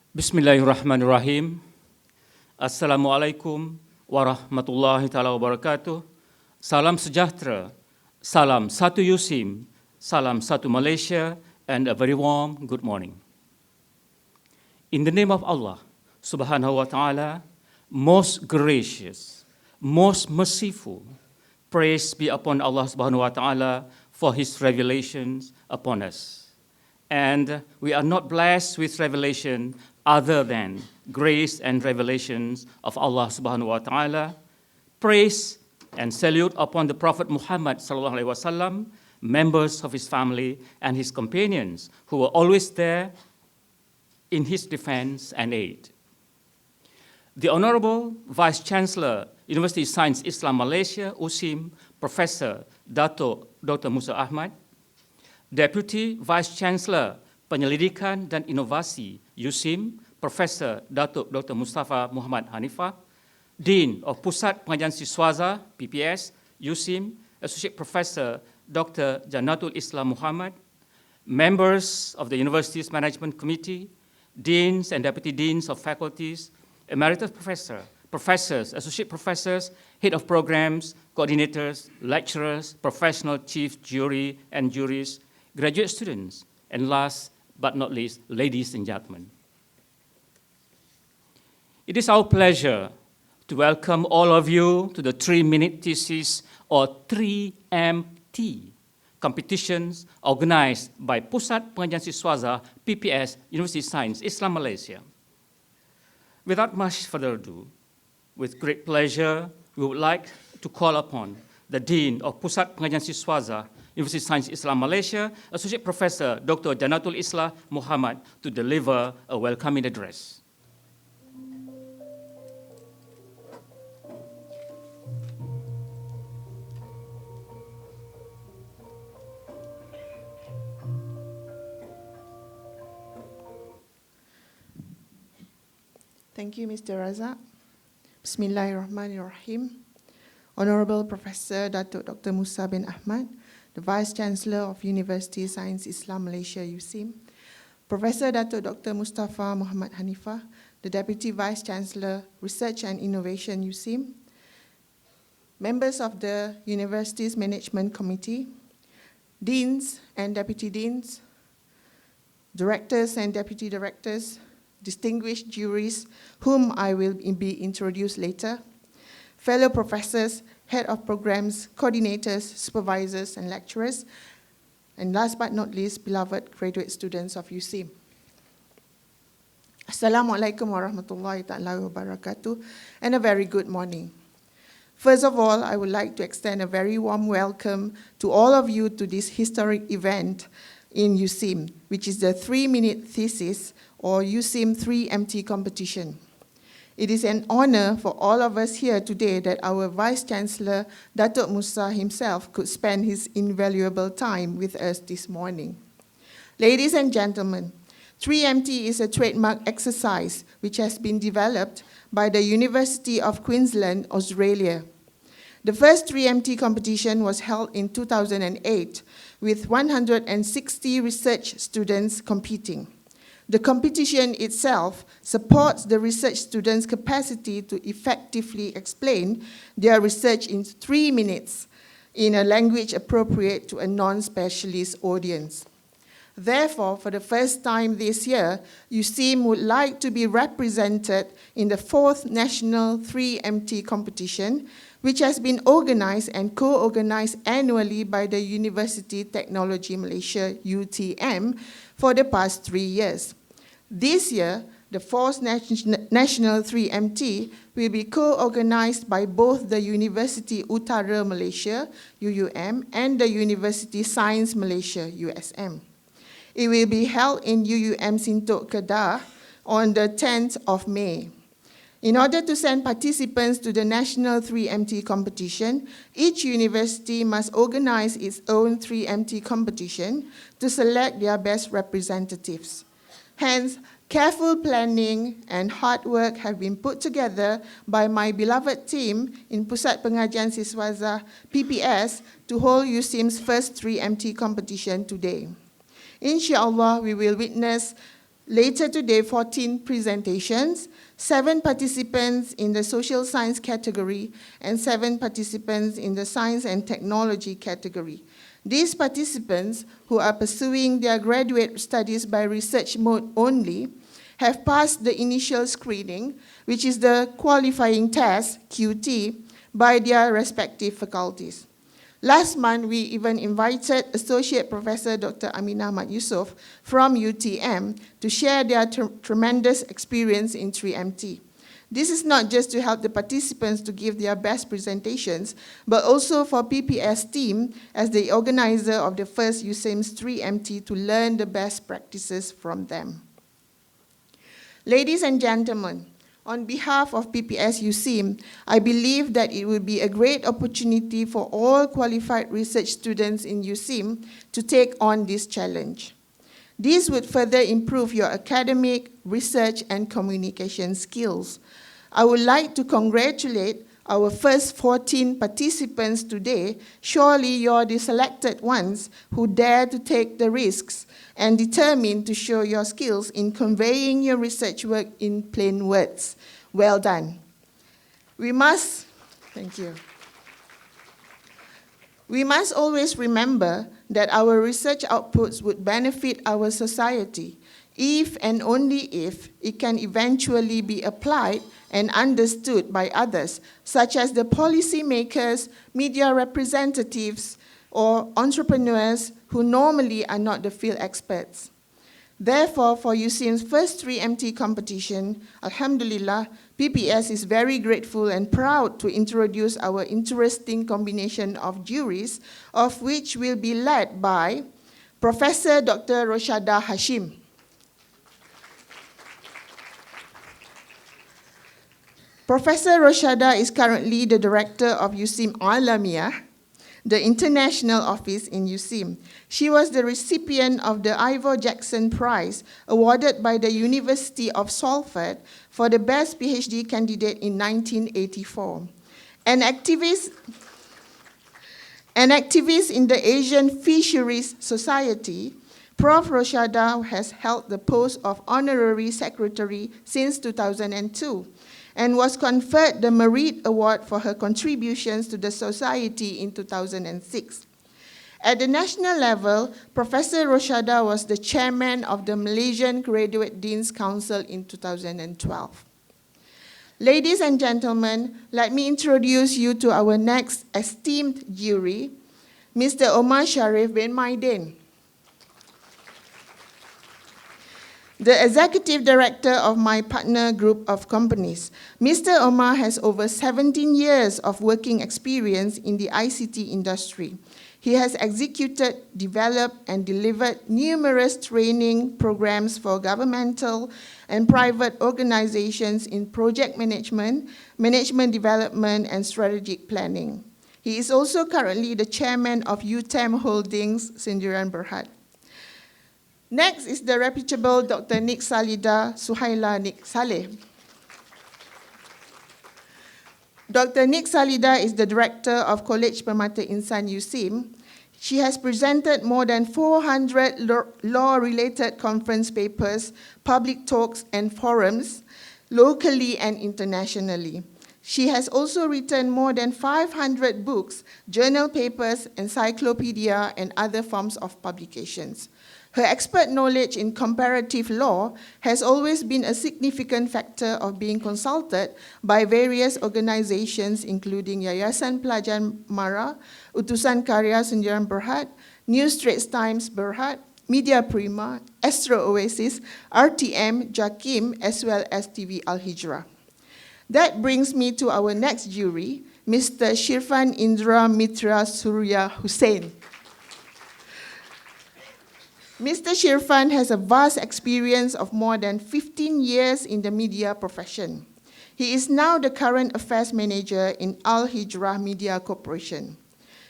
Bismillahirrahmanirrahim. Assalamualaikum warahmatullahi taala wabarakatuh. Salam sejahtera, salam satu USIM, salam satu Malaysia, and a very warm good morning. In the name of Allah, subhanahu wa ta'ala, most gracious, most merciful, praise be upon Allah subhanahu wa ta'ala for His revelations upon us. And we are not blessed with revelation other than grace and revelations of Allah subhanahu wa ta'ala. Praise and salute upon the Prophet Muhammad sallallahu alaihi wasallam, members of his family and his companions who were always there in his defense and aid. The Honorable Vice Chancellor, University of Science Islam Malaysia, USIM, Professor Dr. Musa Ahmad, Deputy Vice Chancellor Penyelidikan dan Inovasi USIM, Professor Dr. Mustafa Muhammad Hanifah, Dean of Pusat Pengajian Siswaza, PPS, USIM, Associate Professor Dr. Janatul Islam Muhammad, members of the University's Management Committee, Deans and Deputy Deans of Faculties, Emeritus Professors, Associate Professors, Head of Programs, Coordinators, Lecturers, Professional Chief Jury and Juries, graduate students, and last but not least, ladies and gentlemen. It is our pleasure to welcome all of you to the 3-minute thesis or 3MT competitions organized by Pusat Pengajian Siswaza, PPS, University of Science, Islam Malaysia. Without much further ado, with great pleasure, we would like to call upon the Dean of Pusat Pengajian Siswaza, University of Science Islam Malaysia, Associate Professor Dr. Janatul Islam Muhammad to deliver a welcoming address. Thank you, Mr. Razak. Bismillahirrahmanirrahim. Honorable Professor Dr. Musa bin Ahmad, the Vice Chancellor of University of Science Islam Malaysia, USIM, Professor Dr. Mustafa Muhammad Hanifah, the Deputy Vice Chancellor, Research and Innovation, USIM, members of the University's Management Committee, Deans and Deputy Deans, Directors and Deputy Directors, distinguished juries, whom I will be introduced later, fellow professors, head of programs, coordinators, supervisors, and lecturers, and last but not least, beloved graduate students of USIM. Assalamualaikum warahmatullahi ta'ala wabarakatuh, and a very good morning. First of all, I would like to extend a very warm welcome to all of you to this historic event in USIM, which is the 3-minute thesis or USIM 3MT competition. It is an honor for all of us here today that our Vice Chancellor, Datuk Musa himself, could spend his invaluable time with us this morning. Ladies and gentlemen, 3MT is a trademark exercise which has been developed by the University of Queensland, Australia. The first 3MT competition was held in 2008 with 160 research students competing. The competition itself supports the research students' capacity to effectively explain their research in 3 minutes in a language appropriate to a non-specialist audience. Therefore, for the first time this year, USIM would like to be represented in the 4th National 3MT competition, which has been organized and co-organized annually by the University Technology Malaysia, UTM, for the past 3 years. This year, the 4th National 3MT will be co-organized by both the University Utara Malaysia, UUM, and the University Science Malaysia, USM. It will be held in UUM Sintok Kedah on the 10th of May. In order to send participants to the National 3MT competition, each university must organize its own 3MT competition to select their best representatives. Hence, careful planning and hard work have been put together by my beloved team in Pusat Pengajian Siswaza, PPS, to hold USIM's first 3MT competition today. Inshallah, we will witness Later today, 14 presentations, 7 participants in the social science category, and 7 participants in the science and technology category. These participants, who are pursuing their graduate studies by research mode only, have passed the initial screening, which is the qualifying test, QT, by their respective faculties. Last month, we even invited Associate Professor Dr. Aminah Ahmad Yusof from UTM to share their tremendous experience in 3MT. This is not just to help the participants to give their best presentations, but also for PPS team as the organizer of the first USIMS 3MT to learn the best practices from them. Ladies and gentlemen, on behalf of PPS USIM, I believe that it will be a great opportunity for all qualified research students in USIM to take on this challenge. This would further improve your academic, research, and communication skills. I would like to congratulate our first 14 participants today. Surely you're the selected ones who dare to take the risks and determined to show your skills in conveying your research work in plain words. Well done. Thank you. We must always remember that our research outputs would benefit our society if and only if it can eventually be applied and understood by others, such as the policymakers, media representatives, or entrepreneurs who normally are not the field experts. Therefore, for USIM's first 3MT competition, Alhamdulillah, PPS is very grateful and proud to introduce our interesting combination of juries, of which will be led by Professor Dr. Roshada Hashim. Professor Roshada is currently the director of USIM Alamiah, the international office in USIM. She was the recipient of the Ivor Jackson Prize awarded by the University of Salford for the best PhD candidate in 1984. An activist in the Asian Fisheries Society, Prof. Roshada has held the post of honorary secretary since 2002 and was conferred the Merit Award for her contributions to the society in 2006. At the national level, Professor Roshada was the chairman of the Malaysian Graduate Deans Council in 2012. Ladies and gentlemen, let me introduce you to our next esteemed jury, Mr. Omar Sharif bin Maidin, the executive director of my partner group of companies. Mr. Omar has over 17 years of working experience in the ICT industry. He has executed, developed, and delivered numerous training programs for governmental and private organizations in project management, management development, and strategic planning. He is also currently the chairman of UTM Holdings, Sendirian Berhad. Next is the reputable Dr. Nik Salida Suhaila Nik Saleh. Dr. Nik Salida is the director of College Permata Insan USIM. She has presented more than 400 law-related conference papers, public talks, and forums, locally and internationally. She has also written more than 500 books, journal papers, encyclopedia, and other forms of publications. Her expert knowledge in comparative law has always been a significant factor of being consulted by various organizations, including Yayasan Pelajar Mara, Utusan Karya Sendirian Berhad, New Straits Times Berhad, Media Prima, Astro Oasis, RTM, JAKIM, as well as TV Al-Hijrah. That brings me to our next jury, Mr. Shirfan Indra Mitra Surya Hussain. Mr. Shirfan has a vast experience of more than 15 years in the media profession. He is now the current affairs manager in Al-Hijrah Media Corporation.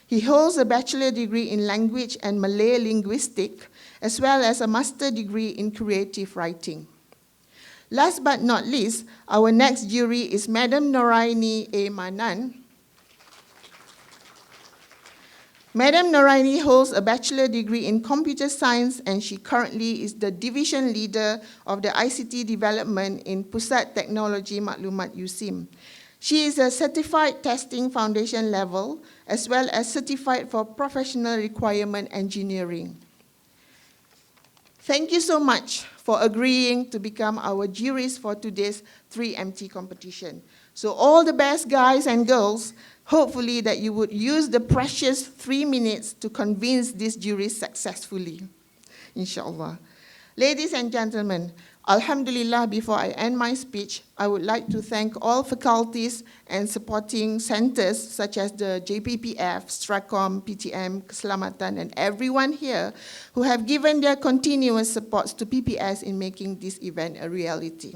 He holds a bachelor degree in language and Malay linguistics, as well as a master degree in creative writing. Last but not least, our next jury is Madam Noraini A. Manan. Madam Noraini holds a bachelor degree in computer science, and she currently is the division leader of the ICT development in Pusat Teknologi Maklumat USIM. She is a certified testing foundation level, as well as certified for professional requirement engineering. Thank you so much for agreeing to become our juries for today's 3MT competition. So all the best, guys and girls. Hopefully that you would use the precious 3 minutes to convince these juries successfully, inshallah. Ladies and gentlemen, Alhamdulillah, before I end my speech, I would like to thank all faculties and supporting centers such as the JPPF, Stracom, PTM, Keselamatan, and everyone here who have given their continuous supports to PPS in making this event a reality.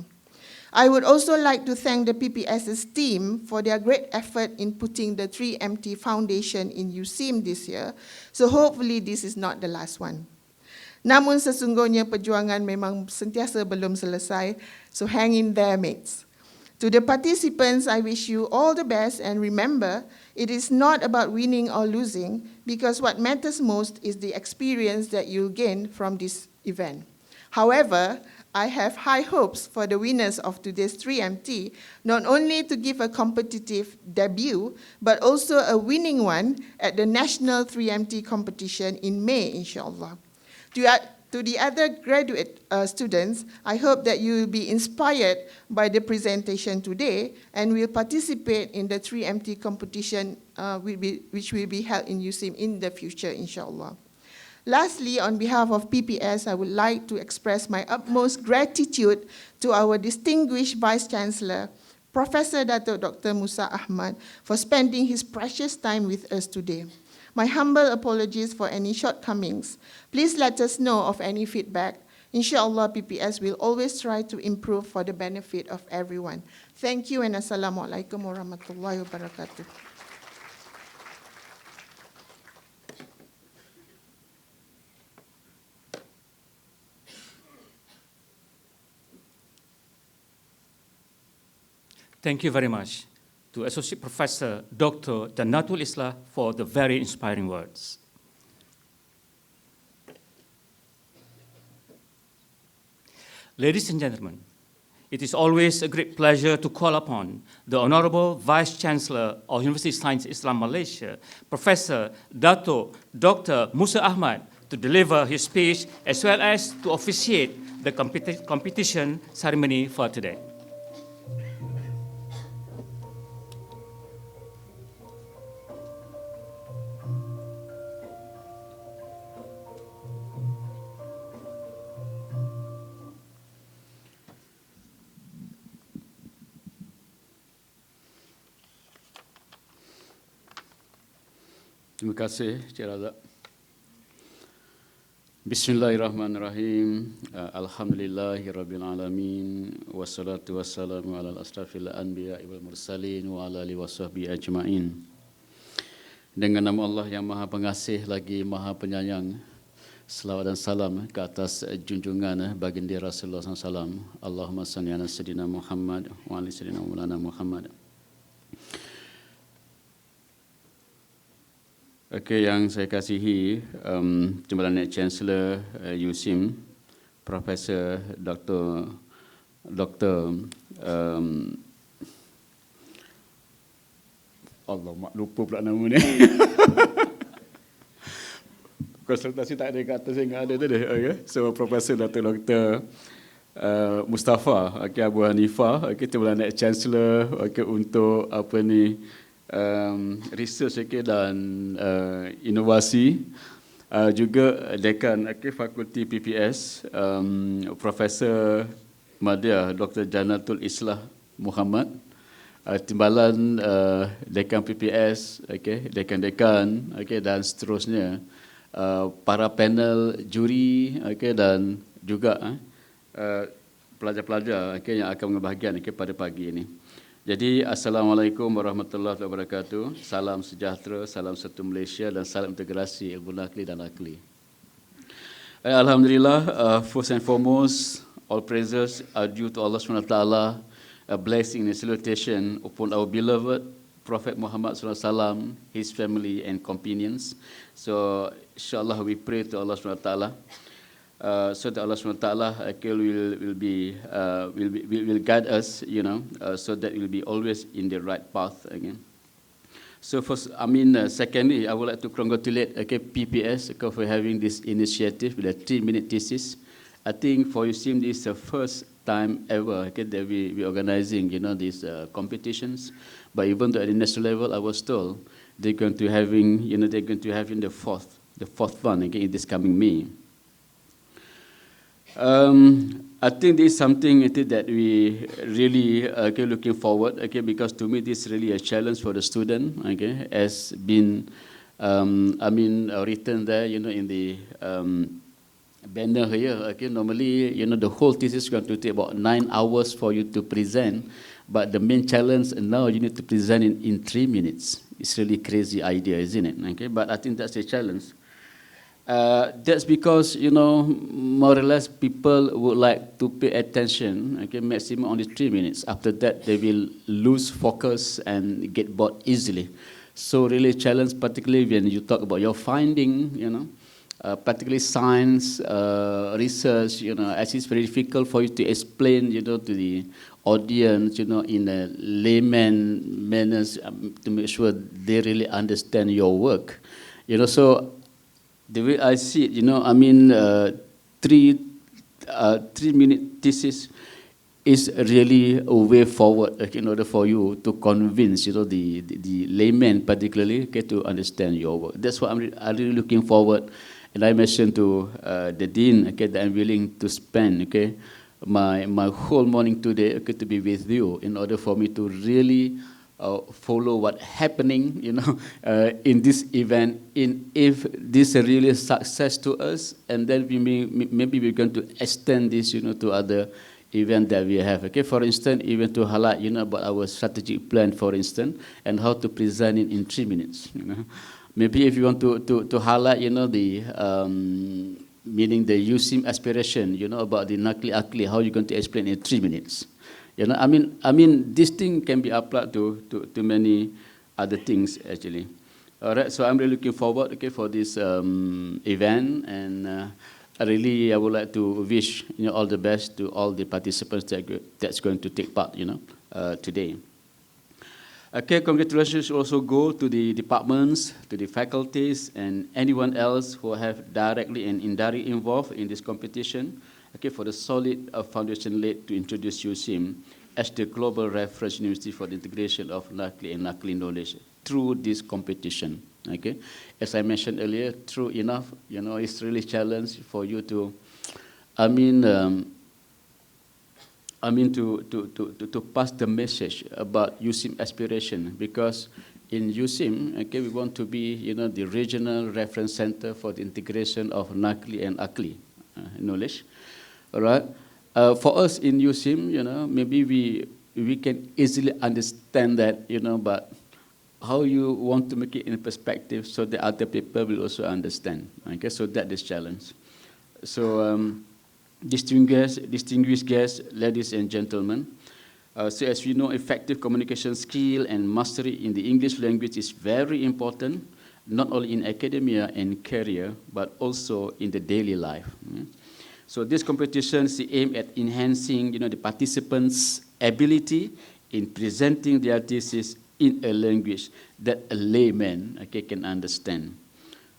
I would also like to thank the PPS's team for their great effort in putting the 3MT Foundation in USIM this year, so hopefully this is not the last one. Namun sesungguhnya perjuangan memang sentiasa belum selesai, so hang in there, mates. To the participants, I wish you all the best, and remember, it is not about winning or losing, because what matters most is the experience that you'll gain from this event. However, I have high hopes for the winners of today's 3MT, not only to give a competitive debut, but also a winning one at the National 3MT competition in May, inshallah. To the other graduate students, I hope that you will be inspired by the presentation today and will participate in the 3MT competition which will be held in USIM in the future, inshallah. Lastly, on behalf of PPS, I would like to express my utmost gratitude to our distinguished Vice Chancellor, Professor Dato' Dr. Musa Ahmad, for spending his precious time with us today. My humble apologies for any shortcomings. Please let us know of any feedback. Inshallah, PPS will always try to improve for the benefit of everyone. Thank you, and Assalamualaikum warahmatullahi wabarakatuh. Thank you very much to Associate Professor Dr. Jannatul Islah for the very inspiring words. Ladies and gentlemen, it is always a great pleasure to call upon the Honorable Vice Chancellor of University of Science Islam Malaysia, Professor Dato' Dr. Musa Ahmad, to deliver his speech as well as to officiate the competition ceremony for today. Terima kasih, Cik Razak. Bismillahirrahmanirrahim. Alhamdulillahirrabbilalamin. Wassalatu wassalamu ala asrafil anbiya wal mursalin wa ala alihi wasahbihi ajma'in. Dengan nama Allah yang Maha Pengasih lagi Maha Penyayang, selawat dan salam ke atas junjungan baginda Rasulullah SAW. Allahumma salli ala sayyidina Muhammad wa ala sayyidina Maulana Muhammad. Okey, yang saya kasihi Timbalan Chancellor USIM, Profesor Dr. Allah, lupa pula nama ni. Konsultasi tak ada kat atas yang ada tadi. Okay. So Profesor Dr. Mustafa, okay, Abu Hanifah, okay, Timbalan Chancellor, okay, untuk apa ni, research, okay, dan inovasi, juga dekan, okay, Fakulti PPS, Profesor Madya Dr. Jannatul Islah Muhammad, timbalan dekan PPS, okay, dekan-dekan, okay, dan seterusnya, para panel juri, okay, dan juga pelajar-pelajar, okay, yang akan berbahagian, okay, pada pagi ini. Jadi, Assalamualaikum warahmatullahi wabarakatuh. Salam sejahtera, salam satu Malaysia dan salam integrasi ilmu nakli dan akli. Alhamdulillah, first and foremost, all praises are due to Allah SWT, a blessing and salutation upon our beloved Prophet Muhammad SAW, his family and companions. So inshallah we pray to Allah SWT, so that Allah SWT will guide us, so that we'll be always in the right path again. So first, secondly, I would like to congratulate PPS for having this initiative with a 3-minute thesis. I think for USIM, this is the first time ever that we organizing, these competitions. But even though at the national level, I was told they're going to having, the fourth one again this coming May. I think this is something that we really looking forward, because to me this is really a challenge for the student, has been, written there, in the banner here. Normally, the whole thesis is going to take about 9 hours for you to present, but the main challenge now you need to present in 3 minutes. It's really crazy idea, isn't it? But I think that's a challenge. That's because, more or less people would like to pay attention, maximum only 3 minutes. After that, they will lose focus and get bored easily. So really challenge, particularly when you talk about your finding, particularly science, research, as it's very difficult for you to explain, to the audience, in a layman manner to make sure they really understand your work. So the way I see it, 3-minute thesis is really a way forward in order for you to convince, the layman particularly to understand your work. That's what I'm really looking forward. And I mentioned to the dean that I'm willing to spend my whole morning today to be with you in order for me to really follow what's happening, in this event. If this is really a success to us, and then maybe we're going to extend this, to other events that we have. For instance, even to highlight, about our strategic plan, for instance, and how to present it in 3 minutes. Maybe if you want to highlight, the meaning the USIM aspiration, about the Nakli Akli, how you're going to explain in 3 minutes. This thing can be applied to many other things, actually. All right, so I'm really looking forward, for this event, and I would like to wish, all the best to all the participants that's going to take part, today. Congratulations also go to the departments, to the faculties, and anyone else who have directly and indirectly involved in this competition, for the solid foundation laid to introduce USIM as the global reference university for the integration of Nakli and Nakli knowledge through this competition. As I mentioned earlier, true enough, it's really a challenge for you to, to pass the message about USIM aspiration, because in USIM, we want to be, the regional reference center for the integration of Nakli and Akli knowledge. All right. For us in USIM, maybe we can easily understand that, but how you want to make it in perspective so that other people will also understand. So that is challenge. So distinguished guests, ladies and gentlemen, so as we know, effective communication skill and mastery in the English language is very important, not only in academia and career, but also in the daily life. So this competition is aimed at enhancing, the participants' ability in presenting their thesis in a language that a layman can understand.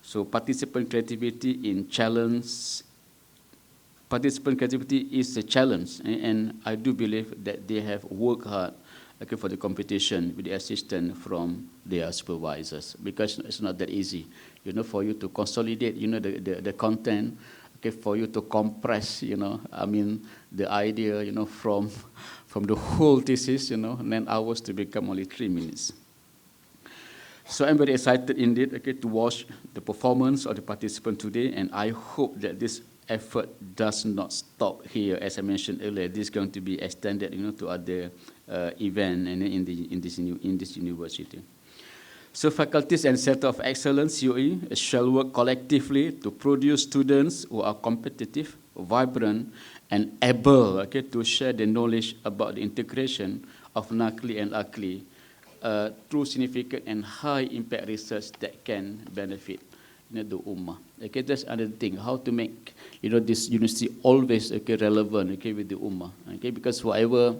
So participant creativity is a challenge, and I do believe that they have worked hard for the competition with the assistance from their supervisors, because it's not that easy, for you to consolidate, the content, for you to compress, the idea, from the whole thesis, 9 hours to become only 3 minutes. So I'm very excited indeed, to watch the performance of the participant today, and I hope that this effort does not stop here. As I mentioned earlier, this is going to be extended, to other events in this university. So faculties and Center of Excellence, COE, shall work collectively to produce students who are competitive, vibrant, and able to share the knowledge about the integration of Nakli and Akli true significant and high impact research that can benefit the ummah. Okay, that's another thing. How to make this university always relevant with the ummah. Okay, because whatever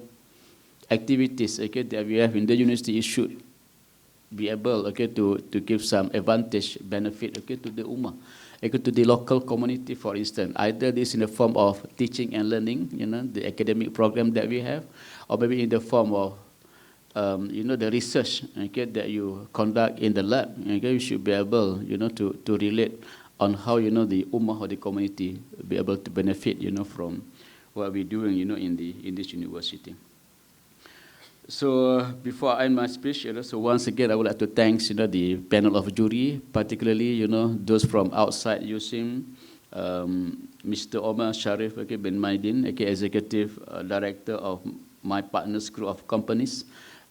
activities that we have in the university, it should be able to give some advantage benefit to the ummah, to the local community, for instance. Either this in the form of teaching and learning, the academic program that we have, or maybe in the form of the research that you conduct in the lab. You should be able to relate on how the ummah or the community be able to benefit from what we're doing in this university. So before I end my speech, so once again I would like to thank the panel of jury, particularly those from outside USIM, Mr. Omar Sharif bin Maidin, Executive Director of my partners group of companies.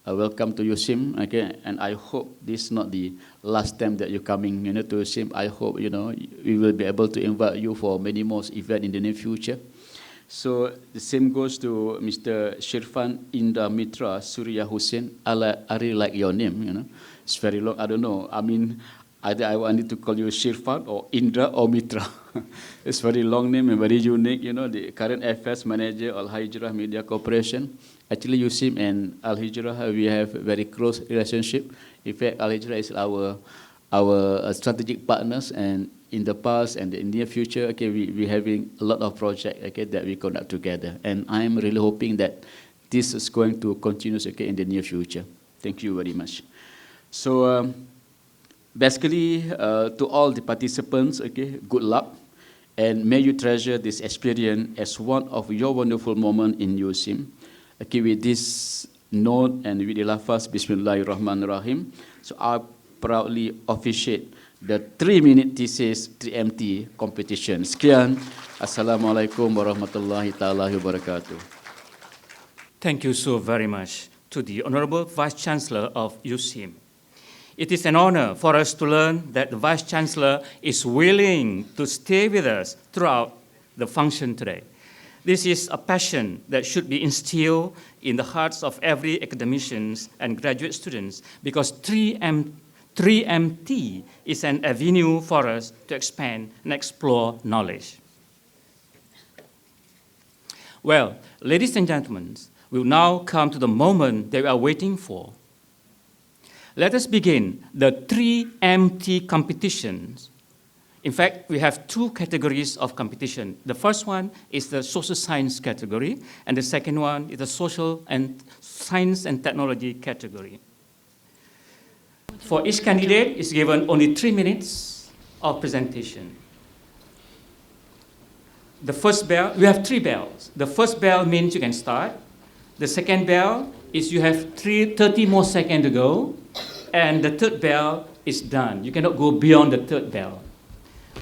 Welcome to USIM, and I hope this is not the last time that you're coming to USIM. I hope we will be able to invite you for many more events in the near future. So the same goes to Mr. Shirfan Indra Mitra Surya Hussein. I really like your name. It's very long. I don't know. I mean, either I need to call you Shirfan or Indra or Mitra. It's very long name and very unique. The current affairs manager of Al Hijrah Media Corporation. Actually, USIM and Al Hijrah, we have a very close relationship. In fact, Al Hijrah is our strategic partners, and in the past and in the near future, we're having a lot of projects that we conduct together. And I'm really hoping that this is going to continue in the near future. Thank you very much. So basically, to all the participants, good luck. And may you treasure this experience as one of your wonderful moments in USIM. With this note and with the lafaz Bismillahirrahmanirrahim, so I proudly officiate the 3-minute thesis 3MT competition. Sekian. Assalamualaikum warahmatullahi ta'ala wabarakatuh. Thank you so very much to the Honorable Vice-Chancellor of USIM. It is an honor for us to learn that the Vice-Chancellor is willing to stay with us throughout the function today. This is a passion that should be instilled in the hearts of every academicians and graduate students, because 3MT is an avenue for us to expand and explore knowledge. Well, ladies and gentlemen, we'll now come to the moment that we are waiting for. Let us begin the 3MT competitions. In fact, we have 2 categories of competition. The first one is the social science category, and the second one is the social and science and technology category. For each candidate is given only 3 minutes of presentation. The first bell, we have 3 bells. The first bell means you can start. The second bell is you have 30 more seconds to go. And the third bell is done. You cannot go beyond the third bell.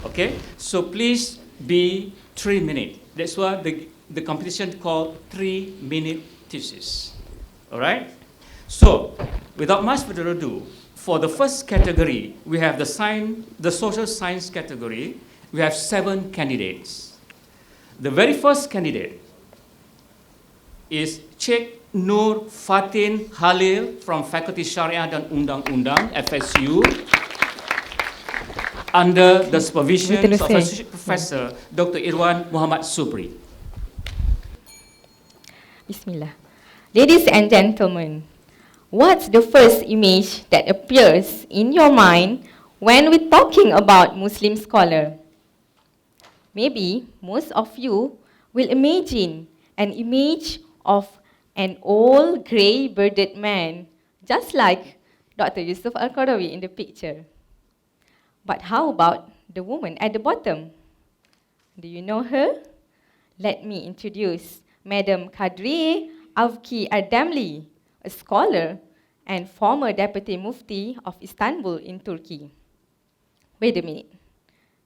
Okay? So please be 3 minutes. That's why the competition called 3-minute thesis. All right? So, without much further ado, for the first category, we have the social science category. We have 7 candidates. The very first candidate is Sheikh Nur Fatin Halil from Faculty Syariah dan Undang-Undang, FSU, under the supervision of Associate Professor Dr. Irwan Muhammad Subri. Bismillah. Ladies and gentlemen, what's the first image that appears in your mind when we're talking about Muslim scholar? Maybe most of you will imagine an image of an old grey-bearded man, just like Dr. Yusuf Al-Qaradawi in the picture. But how about the woman at the bottom? Do you know her? Let me introduce Madam Kadriye Avki Erdemli, a scholar and former Deputy Mufti of Istanbul in Turkey. Wait a minute.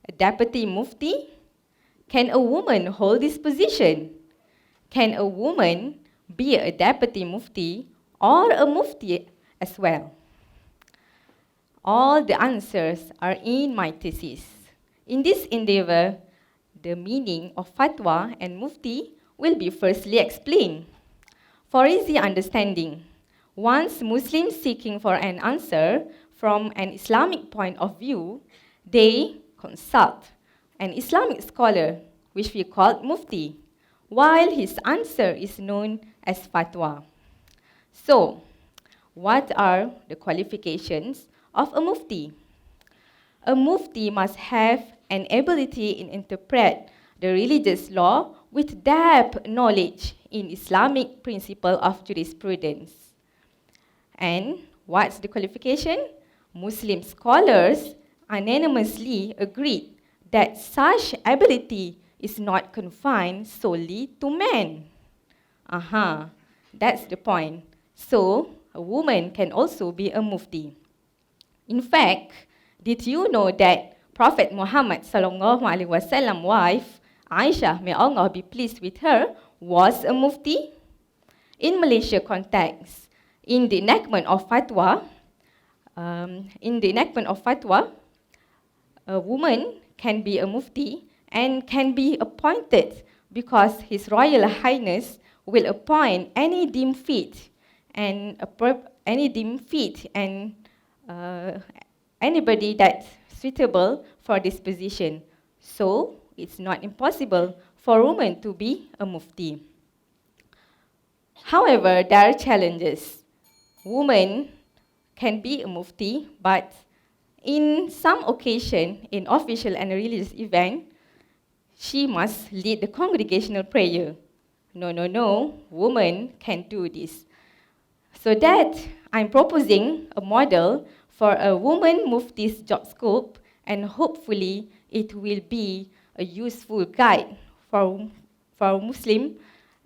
A Deputy Mufti? Can a woman hold this position? Can a woman be a Deputy Mufti or a Mufti as well? All the answers are in my thesis. In this endeavor, the meaning of fatwa and mufti will be firstly explained. For easy understanding, Once Muslims seeking for an answer from an Islamic point of view, they consult an Islamic scholar, which we call mufti, while his answer is known as fatwa. So, what are the qualifications of a mufti? A mufti must have an ability in interpret the religious law with depth knowledge in Islamic principle of jurisprudence. And what's the qualification? Muslim scholars unanimously agreed that such ability is not confined solely to men. That's the point. So, a woman can also be a mufti. In fact, did you know that Prophet Muhammad sallallahu alaihi wasallam wife, Aisha, may Allah be pleased with her, was a mufti? In Malaysia context, in the enactment of fatwa, a woman can be a mufti and can be appointed because His Royal Highness will appoint any deemed fit and anybody that's suitable for this position. So it's not impossible for women to be a mufti. However, there are challenges. Women can be a mufti, but in some occasion, in official and religious event, she must lead the congregational prayer. No, women can do this. So that I'm proposing a model for a woman mufti's job scope, and hopefully it will be a useful guide for Muslim,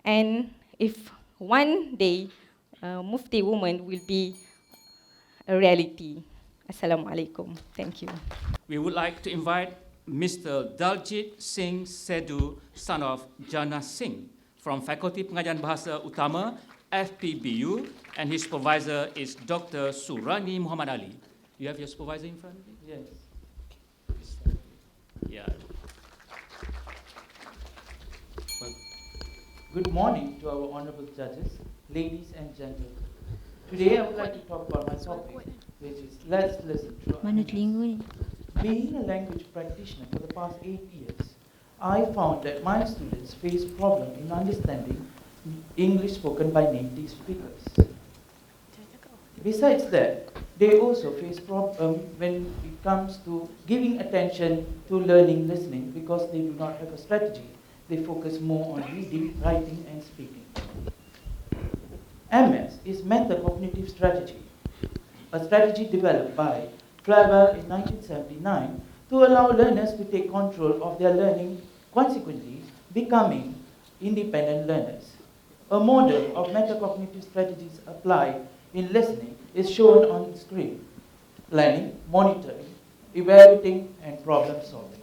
and if one day mufti woman will be a reality. Assalamualaikum. Thank you. We would like to invite Mr. Daljit Singh Sedhu, son of Jana Singh, from Fakulti Pengajian Bahasa Utama, FPBU, and his supervisor is Dr. Surani Muhammad Ali. You have your supervisor in front of you? Yes. Yeah. Well, good morning to our honorable judges, ladies and gentlemen. Today I would like to talk about my topic, which is let's listen to our English. Being a language practitioner for the past 8 years, I found that my students face problems in understanding English spoken by native speakers. Besides that, they also face problems when it comes to giving attention to learning listening because they do not have a strategy. They focus more on reading, writing, and speaking. MS is Metacognitive Strategy, a strategy developed by Flavel in 1979 to allow learners to take control of their learning, consequently becoming independent learners. A model of metacognitive strategies applied in listening is shown on the screen: planning, monitoring, evaluating, and problem solving.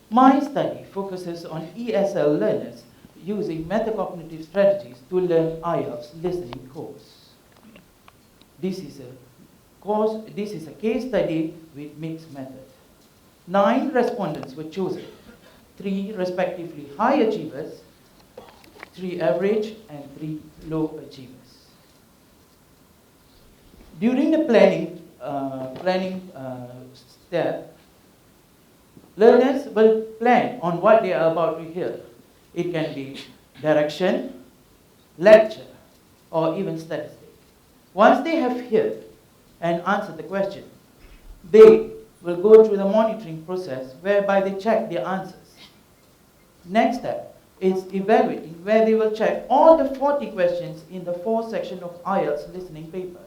My study focuses on ESL learners using metacognitive strategies to learn IELTS listening course. This is a case study with mixed method. 9 respondents were chosen, 3 respectively high achievers, 3 average, and 3 low achievers. During the planning step, learners will plan on what they are about to hear. It can be direction, lecture, or even statistics. Once they have heard and answered the question, they will go through the monitoring process whereby they check their answers. Next step is evaluating, where they will check all the 40 questions in the 4 sections of IELTS listening paper.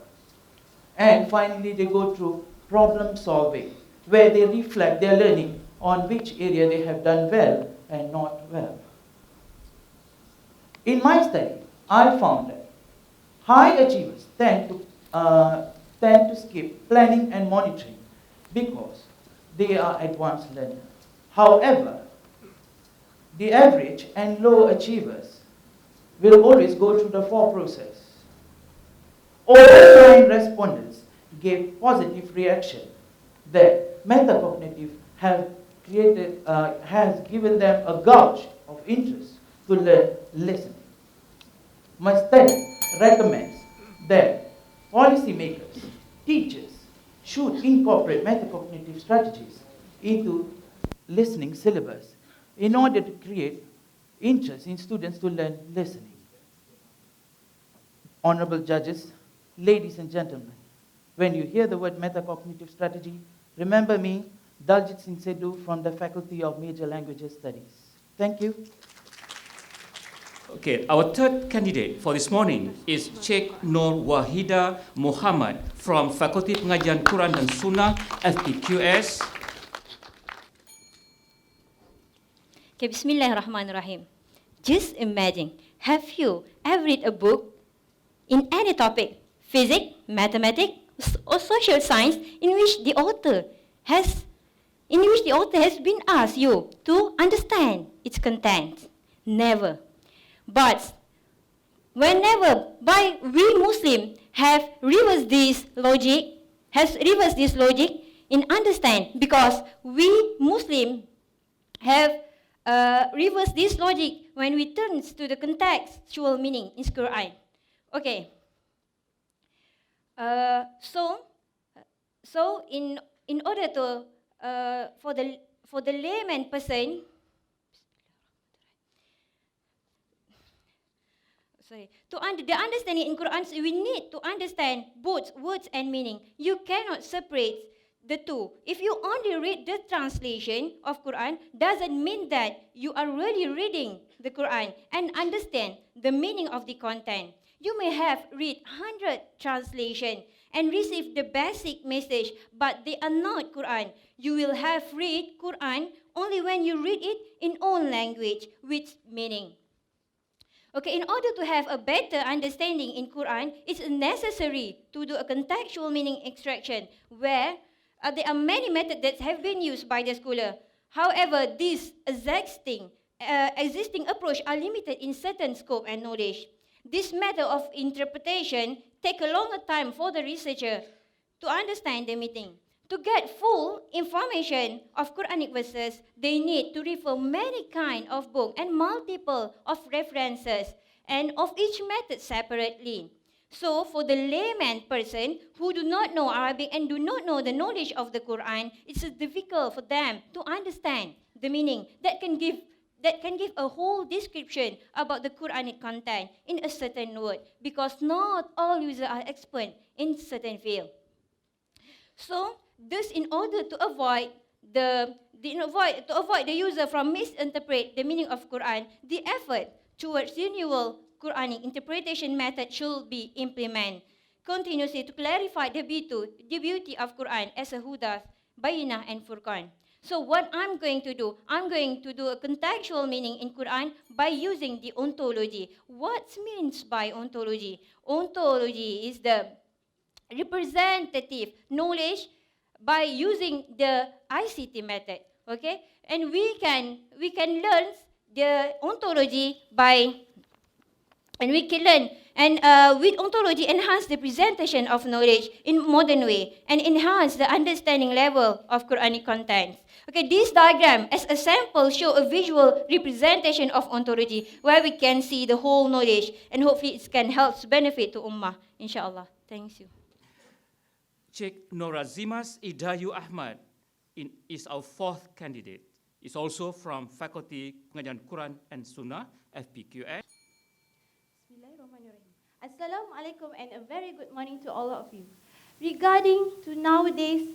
And finally, they go through problem solving, where they reflect their learning on which area they have done well and not well. In my study, I found that high achievers tend to skip planning and monitoring because they are advanced learners. However, the average and low achievers will always go through the 4 process. All 9 respondents gave positive reaction that metacognitive has given them a gauge of interest to learn listening. My study recommends that policymakers, teachers should incorporate metacognitive strategies into listening syllabus in order to create interest in students to learn listening. Honorable judges, ladies and gentlemen, when you hear the word metacognitive strategy, remember me, Daljit Singh Sidhu from the Faculty of Major Languages Studies. Thank you. Okay, our third candidate for this morning is Sheikh Nur Wahida Muhammad from Fakulti Pengajian Quran dan Sunnah, FPQS. Okay, Bismillahirrahmanirrahim. Just imagine, have you ever read a book in any topic, physics, mathematics, or social science, in which the author has been asked you to understand its content? Never. But whenever we Muslim have reversed this logic in understand, because we Muslim have reversed this logic when we turn to the contextual meaning in Quran. Okay. So in order to for the layman person, the understanding in Quran, we need to understand both words and meaning. You cannot separate the two. If you only read the translation of Quran, doesn't mean that you are really reading the Quran and understand the meaning of the content. You may have read 100 translation and receive the basic message, but they are not Quran. You will have read Quran only when you read it in own language with meaning. Okay, in order to have a better understanding in Quran, it's necessary to do a contextual meaning extraction, where there are many methods that have been used by the scholar. However, these existing approach are limited in certain scope and knowledge. This method of interpretation take a longer time for the researcher to understand the meaning. To get full information of Quranic verses, they need to refer many kind of book and multiple of references, and of each method separately. So for the layman person who do not know Arabic and do not know the knowledge of the Quran, it's difficult for them to understand the meaning that can give a whole description about the Quranic content in a certain word, because not all users are expert in certain field. So, thus, in order to avoid the user from misinterpret the meaning of Quran, the effort towards renewal Quranic interpretation method should be implemented continuously to clarify the beauty of Quran as a huda, bayinah, and furqan. So what I'm going to do a contextual meaning in Quran by using the ontology. What means by ontology? Ontology is the representative knowledge by using the ICT method, okay? And we can learn the ontology with ontology enhance the presentation of knowledge in modern way and enhance the understanding level of Quranic contents. Okay, this diagram as a sample show a visual representation of ontology where we can see the whole knowledge, and hopefully it can help benefit to Ummah, inshallah. Thank you. Sheikh Norazimas Idayu Ahmad is our fourth candidate. Is also from Faculty Pengajian Quran and Sunnah, FPQS. Bismillahirrahmanirrahim. Assalamualaikum and a very good morning to all of you. Regarding to nowadays,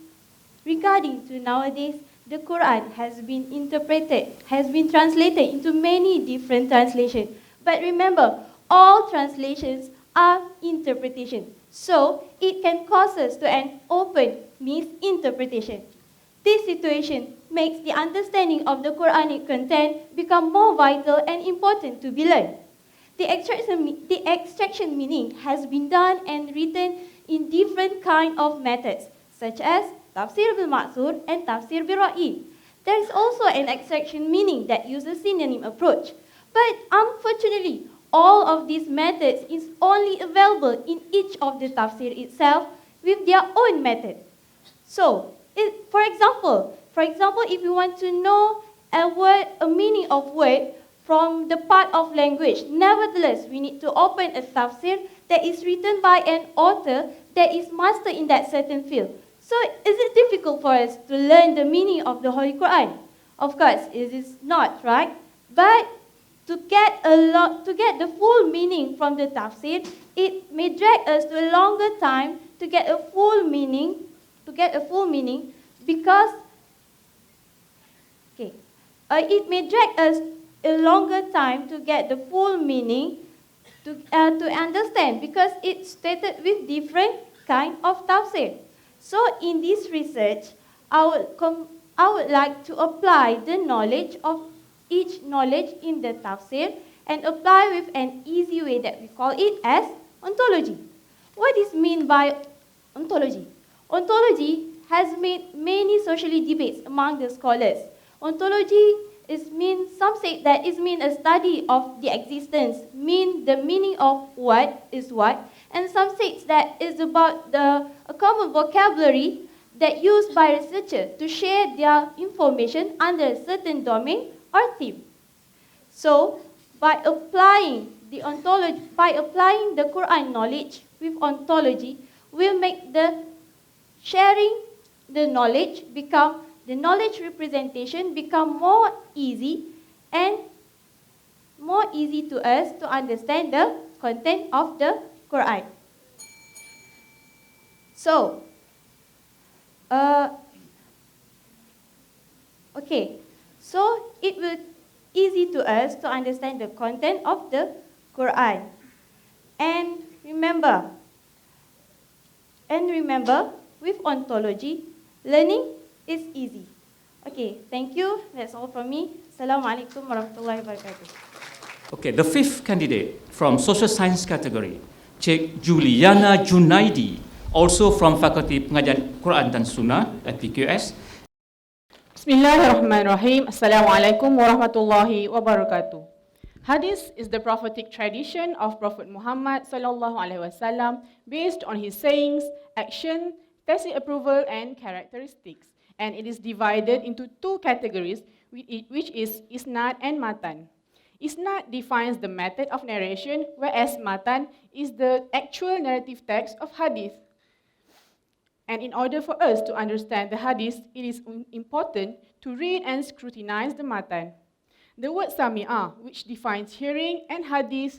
the Quran has been translated into many different translations. But remember, all translations are interpretation. So, it can cause us to an open misinterpretation. This situation makes the understanding of the Quranic content become more vital and important to be learned. The extraction meaning has been done and written in different kind of methods, such as Tafsir bil-Ma'thur and Tafsir bil-Ra'i. There is also an extraction meaning that uses synonym approach. But unfortunately, all of these methods is only available in each of the tafsir itself with their own method. So, for example, if you want to know a meaning of word from the part of language, nevertheless, we need to open a tafsir that is written by an author that is master in that certain field. So is it difficult for us to learn the meaning of the Holy Quran? Of course, it is not, right? But to get the full meaning from the tafsir, it may drag us to a longer time to get a full meaning, because it may drag us a longer time to get the full meaning to understand, because it's stated with different kind of tafsir. So in this research, I would like to apply the knowledge of each knowledge in the tafsir and apply with an easy way that we call it as ontology. What is meant by ontology? Ontology has made many socially debates among the scholars. Ontology some say that it means a study of the existence, the meaning of what is what, and some say that it's about a common vocabulary that used by researchers to share their information under a certain domain or theme. So, by applying the Quran knowledge with ontology, will make the sharing the knowledge representation become more easy to us to understand the content of the Quran. So, so it will easy to us to understand the content of the Quran. And remember, with ontology, learning is easy. Okay, thank you. That's all from me. Assalamualaikum warahmatullahi wabarakatuh. Okay, the fifth candidate from social science category, Cik Juliana Junaidi, also from Fakulty Pengajian Quran dan Sunnah at PQS. Bismillahirrahmanirrahim. Assalamualaikum warahmatullahi wabarakatuh. Hadith is the prophetic tradition of Prophet Muhammad sallallahu alaihi wasallam based on his sayings, action, tacit approval, and characteristics. And it is divided into two categories, which is isnad and matan. Isnad defines the method of narration, whereas matan is the actual narrative text of hadith. And in order for us to understand the hadith, it is important to read and scrutinize the matan. The word sami'a, which defines hearing, and hadith,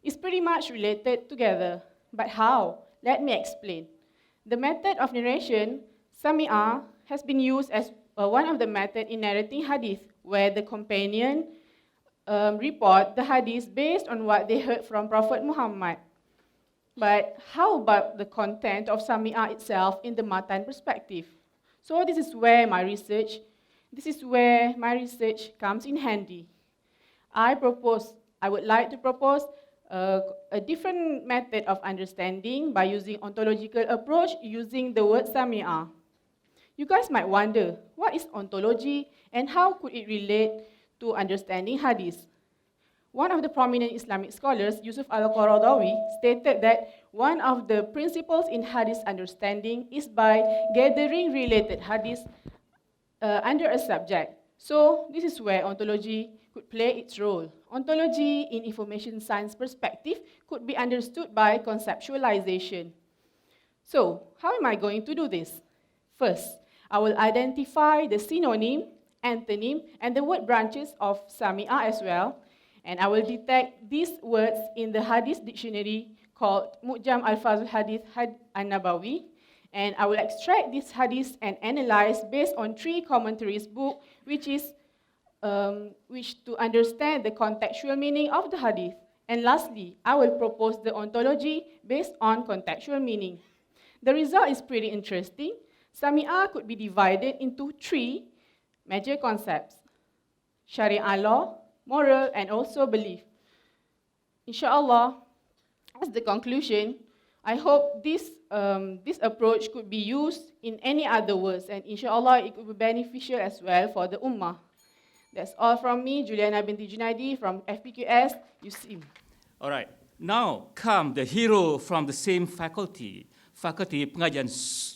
is pretty much related together. But how? Let me explain. The method of narration, sami'a, has been used as one of the methods in narrating hadith, where the companion report the hadith based on what they heard from Prophet Muhammad. But how about the content of sami'a itself in the matan perspective? So this is where my research comes in handy. I would like to propose a different method of understanding by using ontological approach using the word sami'a. You guys might wonder, what is ontology and how could it relate to understanding hadith? One of the prominent Islamic scholars, Yusuf al-Qaradawi, stated that one of the principles in hadith understanding is by gathering related hadith under a subject. So this is where ontology could play its role. Ontology in information science perspective could be understood by conceptualization. So how am I going to do this? First, I will identify the synonym, antonym, and the word branches of sami'a as well. And I will detect these words in the hadith dictionary called Mu'jam Al-Fazul Hadith An-Nabawi. And I will extract these hadiths and analyze based on 3 commentaries book, which to understand the contextual meaning of the hadith. And lastly, I will propose the ontology based on contextual meaning. The result is pretty interesting. Sami'a could be divided into 3 major concepts: Sharia law, moral, and also belief. Inshallah, as the conclusion, I hope this approach could be used in any other words, and inshallah it could be beneficial as well for the ummah. That's all from me, Juliana binti Junaidi from FPQS, USIM. All right, now come the hero from the same faculty, Fakulty Pengajian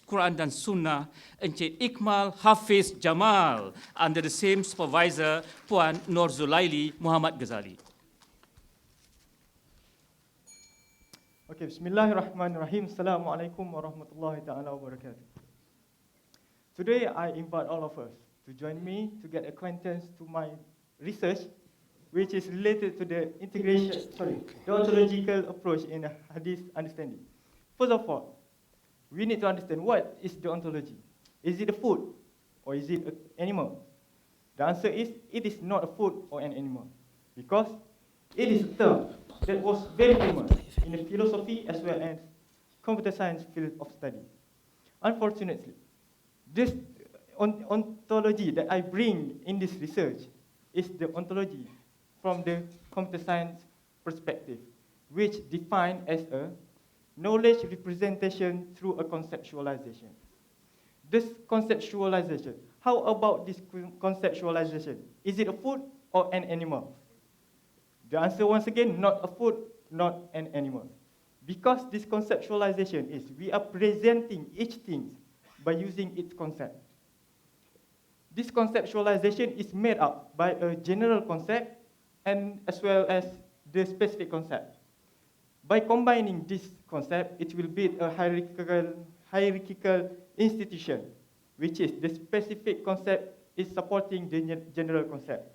Quran dan Sunnah, Encik Iqmal Hafiz Jamal, under the same supervisor, Puan Nur Zulaili Muhammad Ghazali. Okay, Bismillahirrahmanirrahim. Assalamualaikum warahmatullahi ta'ala wabarakatuh. Today, I invite all of us to join me to get acquaintance to my research, which is related to the the ontological approach in the Hadith understanding. First of all, we need to understand what is the ontology. Is it a food or is it an animal? The answer is, it is not a food or an animal, because it is a term that was very famous in the philosophy as well as computer science field of study. Unfortunately, this ontology that I bring in this research is the ontology from the computer science perspective, which defined as a knowledge representation through a conceptualization. This conceptualization, how about this conceptualization? Is it a food or an animal? The answer, once again, not a food, not an animal. Because this conceptualization is, we are presenting each thing by using its concept. This conceptualization is made up by a general concept and as well as the specific concept. By combining this concept, it will build a hierarchical institution, which is the specific concept is supporting the general concept.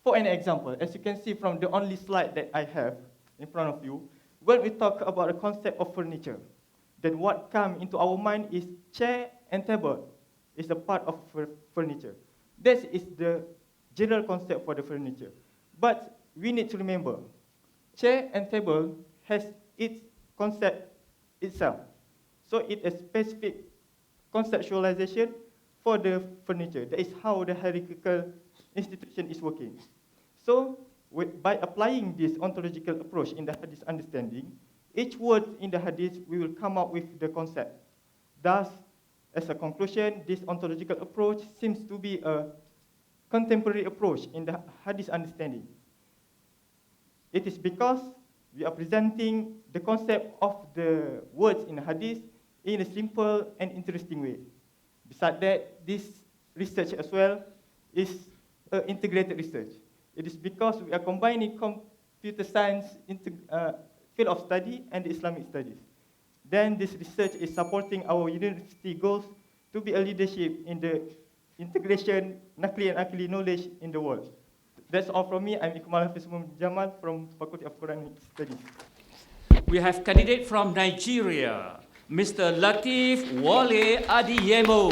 For an example, as you can see from the only slide that I have in front of you, when we talk about the concept of furniture, then what comes into our mind is chair and table is a part of furniture. This is the general concept for the furniture. But we need to remember, chair and table has its concept itself. So it's a specific conceptualization for the furniture. That is how the hierarchical institution is working. So by applying this ontological approach in the Hadith understanding, each word in the Hadith, we will come up with the concept. Thus, as a conclusion, this ontological approach seems to be a contemporary approach in the Hadith understanding. It is because we are presenting the concept of the words in the Hadith in a simple and interesting way. Besides that, this research as well is an integrated research. It is because we are combining computer science field of study and Islamic studies. Then this research is supporting our university goals to be a leadership in the integration Nakli and Akli knowledge in the world. That's all from me. I'm Ikmal Hafiz Jamal from Faculty of Quranic Studies. We have candidate from Nigeria, Mr. Latif Wale Adiyemo,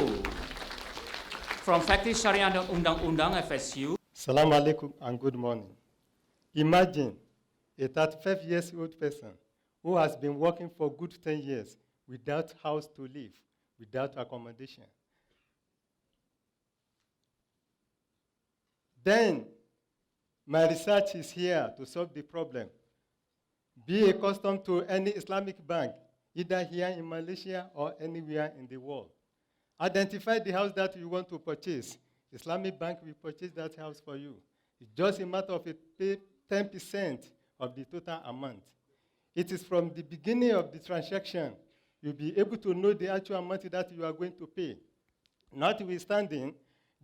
from Faculty Sharia dan Undang-Undang FSU. Assalamu alaikum and good morning. Imagine a 35-year-old person who has been working for good 10 years without house to live, without accommodation. Then my research is here to solve the problem. Be accustomed to any Islamic bank, either here in Malaysia or anywhere in the world. Identify the house that you want to purchase. Islamic bank will purchase that house for you. It's just a matter of it, pay 10% of the total amount. It is from the beginning of the transaction, you'll be able to know the actual amount that you are going to pay. Notwithstanding,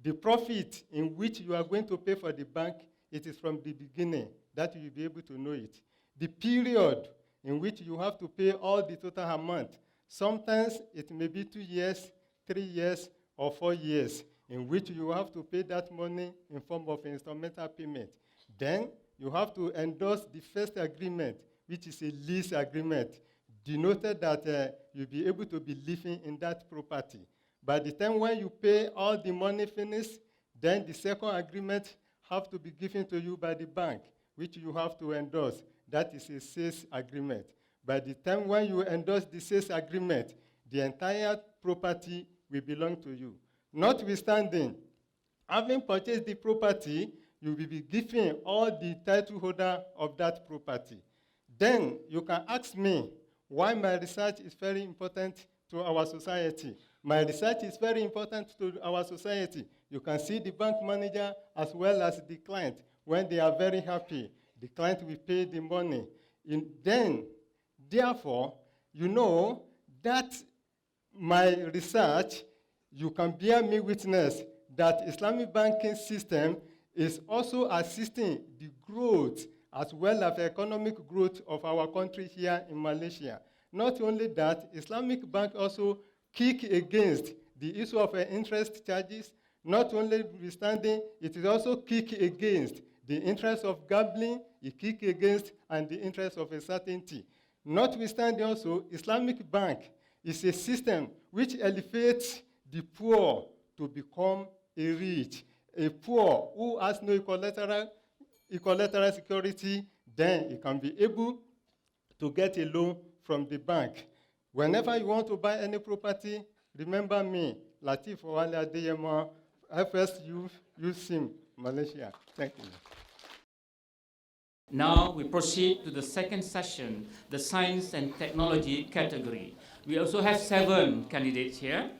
the profit in which you are going to pay for the bank, it is from the beginning that you'll be able to know it. The period in which you have to pay all the total amount, sometimes it may be 2 years, 3 years, or 4 years, in which you have to pay that money in form of instrumental payment. Then you have to endorse the first agreement, which is a lease agreement, denoted that you'll be able to be living in that property. By the time when you pay all the money finished, then the second agreement have to be given to you by the bank, which you have to endorse. That is a sales agreement. By the time when you endorse the sales agreement, the entire property will belong to you. Notwithstanding, having purchased the property, you will be given all the title holder of that property. Then you can ask me why my research is very important to our society. My research is very important to our society. You can see the bank manager as well as the client. When they are very happy, the client will pay the money. Therefore, you know that my research, you can bear me witness that Islamic banking system is also assisting the growth as well as the economic growth of our country here in Malaysia. Not only that, Islamic Bank also kick against the issue of interest charges. Not only withstanding, it is also kick against the interest of gambling, it kick against and the interest of uncertainty. Notwithstanding also, Islamic Bank is a system which elevates the poor to become a rich. A poor who has no collateral security, then he can be able to get a loan from the bank. Whenever you want to buy any property, remember me, Latif Owale Adeyemo, FSU, USIM, Malaysia. Thank you. Now we proceed to the second session, the science and technology category. We also have 7 candidates here.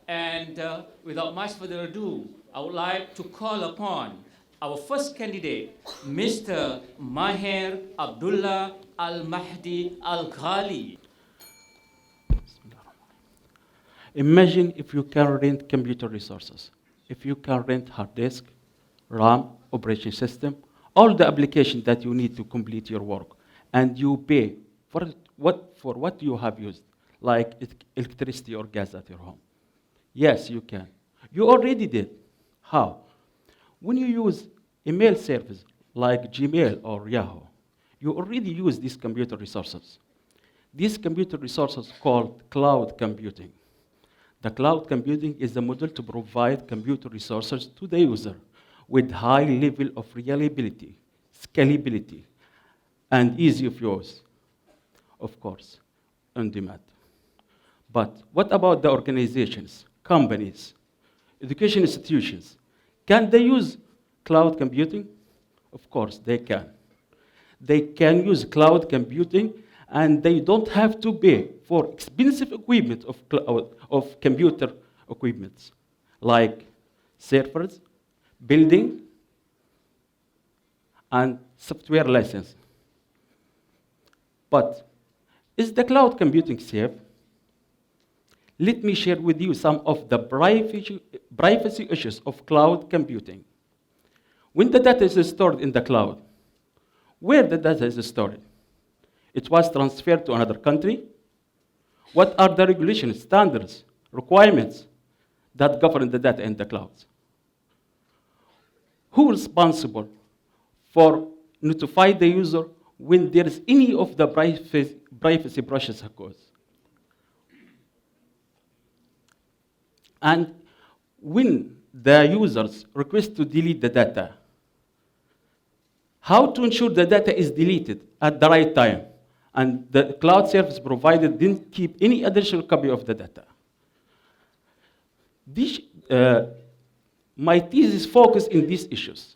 And without much further ado, I would like to call upon our first candidate, Mr. Maher Abdullah Al-Mahdi Al-Ghali. Imagine if you can rent computer resources, if you can rent hard disk, RAM, operation system, all the applications that you need to complete your work, and you pay for what you have used, like electricity or gas at your home. Yes, you can. You already did. How? When you use email service like Gmail or Yahoo, you already use these computer resources. These computer resources called cloud computing. The cloud computing is the model to provide computer resources to the user with high level of reliability, scalability, and ease of use, of course, on demand. But what about the organizations, companies, education institutions? Can they use cloud computing? Of course, they can. They can use cloud computing, and they don't have to pay for expensive equipment of computer equipment, like servers, building, and software license. But is the cloud computing safe? Let me share with you some of the privacy issues of cloud computing. When the data is stored in the cloud, where the data is stored? It was transferred to another country? What are the regulations, standards, requirements that govern the data in the cloud? Who is responsible for notify the user when there is any of the privacy breaches occurs? And when the users request to delete the data, how to ensure the data is deleted at the right time and the cloud service provider didn't keep any additional copy of the data? My thesis focused in these issues.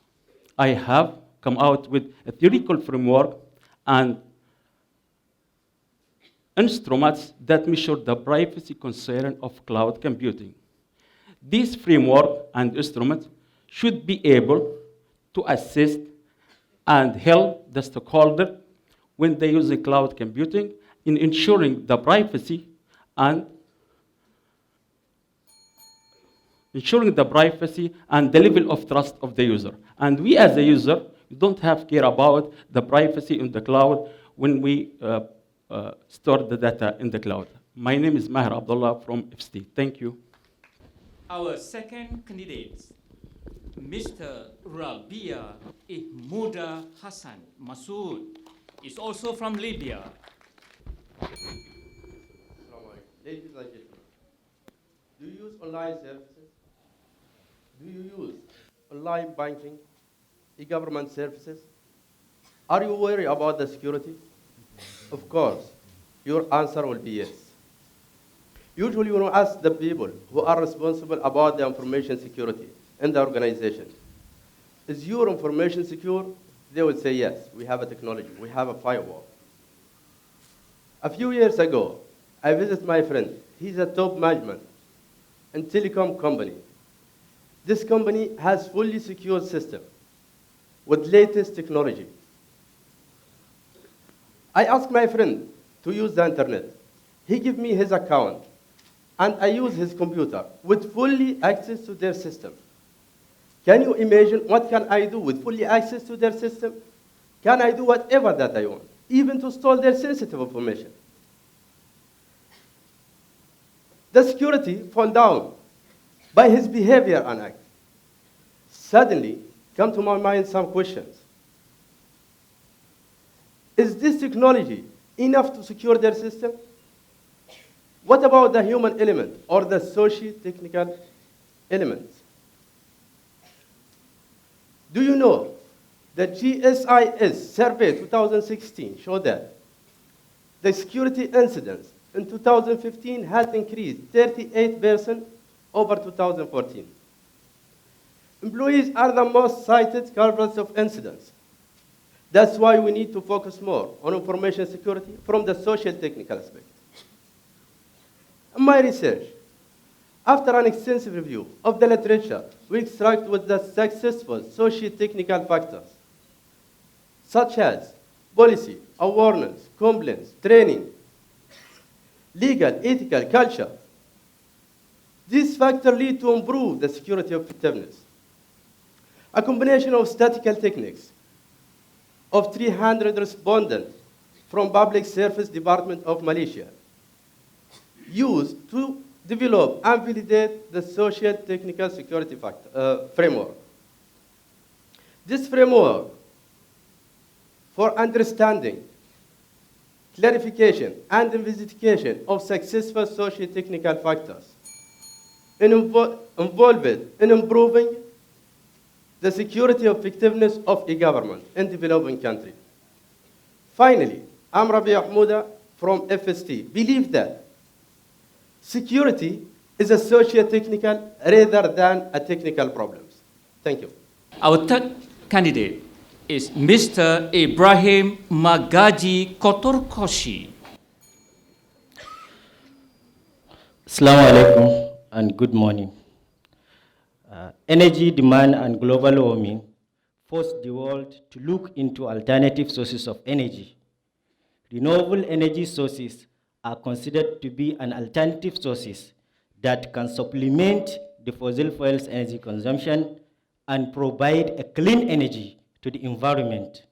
I have come out with a theoretical framework and instruments that measure the privacy concern of cloud computing. This framework and instruments should be able to assist and help the stakeholder when they use cloud computing in ensuring the privacy and the level of trust of the user. And we as a user don't have care about the privacy in the cloud when we store the data in the cloud. My name is Maher Abdullah from FST. Thank you. Our second candidate, Mr. Rabia Ihmuda Hassan Masood, is also from Libya. Ladies and gentlemen, do you use online services? Do you use online banking, e-government services? Are you worried about the security? Of course, your answer will be yes. Usually when we ask the people who are responsible about the information security in the organization, is your information secure? They would say yes, we have a technology, we have a firewall. A few years ago, I visited my friend. He's a top management in telecom company. This company has fully secure system with latest technology. I asked my friend to use the internet. He gave me his account, and I use his computer with fully access to their system. Can you imagine what can I do with fully access to their system? can I do whatever that I want, even to store their sensitive information? The security fall down by his behavior and act. Suddenly, come to my mind some questions. Is this technology enough to secure their system? What about the human element or the socio-technical elements? Do you know the GSIS survey 2016 showed that the security incidents in 2015 has increased 38% over 2014. Employees are the most cited culprits of incidents. That's why we need to focus more on information security from the social technical aspect. In my research, after an extensive review of the literature, we extract with the successful socio-technical factors, such as policy, awareness, compliance, training, legal, ethical, culture. These factors lead to improve the security effectiveness. A combination of statistical techniques of 300 respondents from Public Service Department of Malaysia used to develop and validate the social technical security framework. This framework for understanding, clarification, and investigation of successful socio-technical factors involved in improving the security effectiveness of e-government in developing countries. Finally, I'm Rabi Ahmouda from FST, believe that security is a socio-technical rather than a technical problem. Thank you. Our third candidate is Mr. Ibrahim Magaji Kotorkoshi. Assalamu alaikum and good morning. Energy demand and global warming forced the world to look into alternative sources of energy. Renewable energy sources are considered to be an alternative sources that can supplement the fossil fuels energy consumption and provide a clean energy to the environment.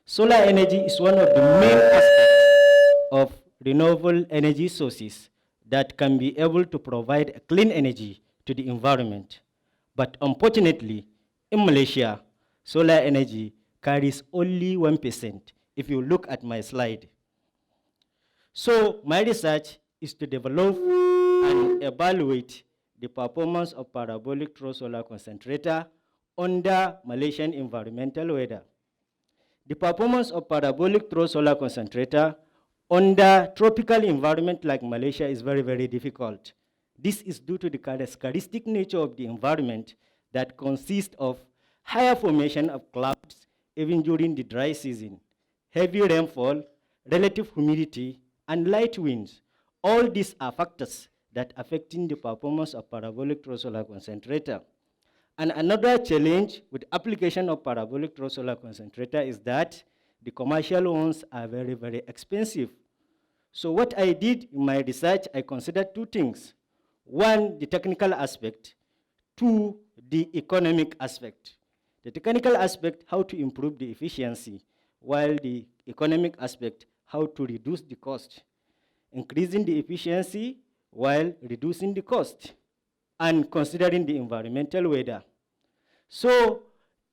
Solar energy is one of the main aspects of renewable energy sources that can be able to provide a clean energy to the environment. But unfortunately, in Malaysia, solar energy carries only 1%, if you look at my slide. So my research is to develop and evaluate the performance of parabolic through solar concentrator under Malaysian environmental weather. The performance of parabolic through solar concentrator under tropical environment like Malaysia is very, very difficult. This is due to the characteristic nature of the environment that consists of higher formation of clouds even during the dry season, heavy rainfall, relative humidity, and light winds. All these are factors that affecting the performance of parabolic through solar concentrator. And another challenge with application of parabolic through solar concentrator is that the commercial ones are very, very expensive. So what I did in my research, I considered two things. One, the technical aspect. Two, the economic aspect. The technical aspect, how to improve the efficiency, while the economic aspect, how to reduce the cost. Increasing the efficiency while reducing the cost and considering the environmental weather. So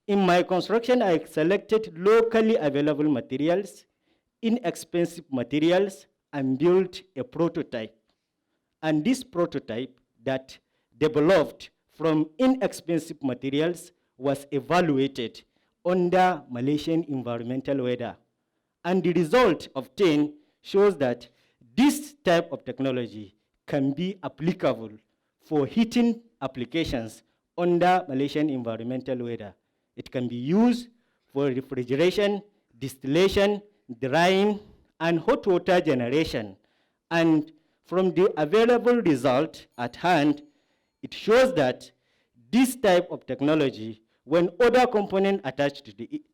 in my construction, I selected locally available materials, inexpensive materials, and built a prototype. And this prototype that developed from inexpensive materials was evaluated under Malaysian environmental weather. And the result obtained shows that this type of technology can be applicable for heating applications under Malaysian environmental weather. It can be used for refrigeration, distillation, drying, and hot water generation. And from the available result at hand, it shows that this type of technology, when other components attached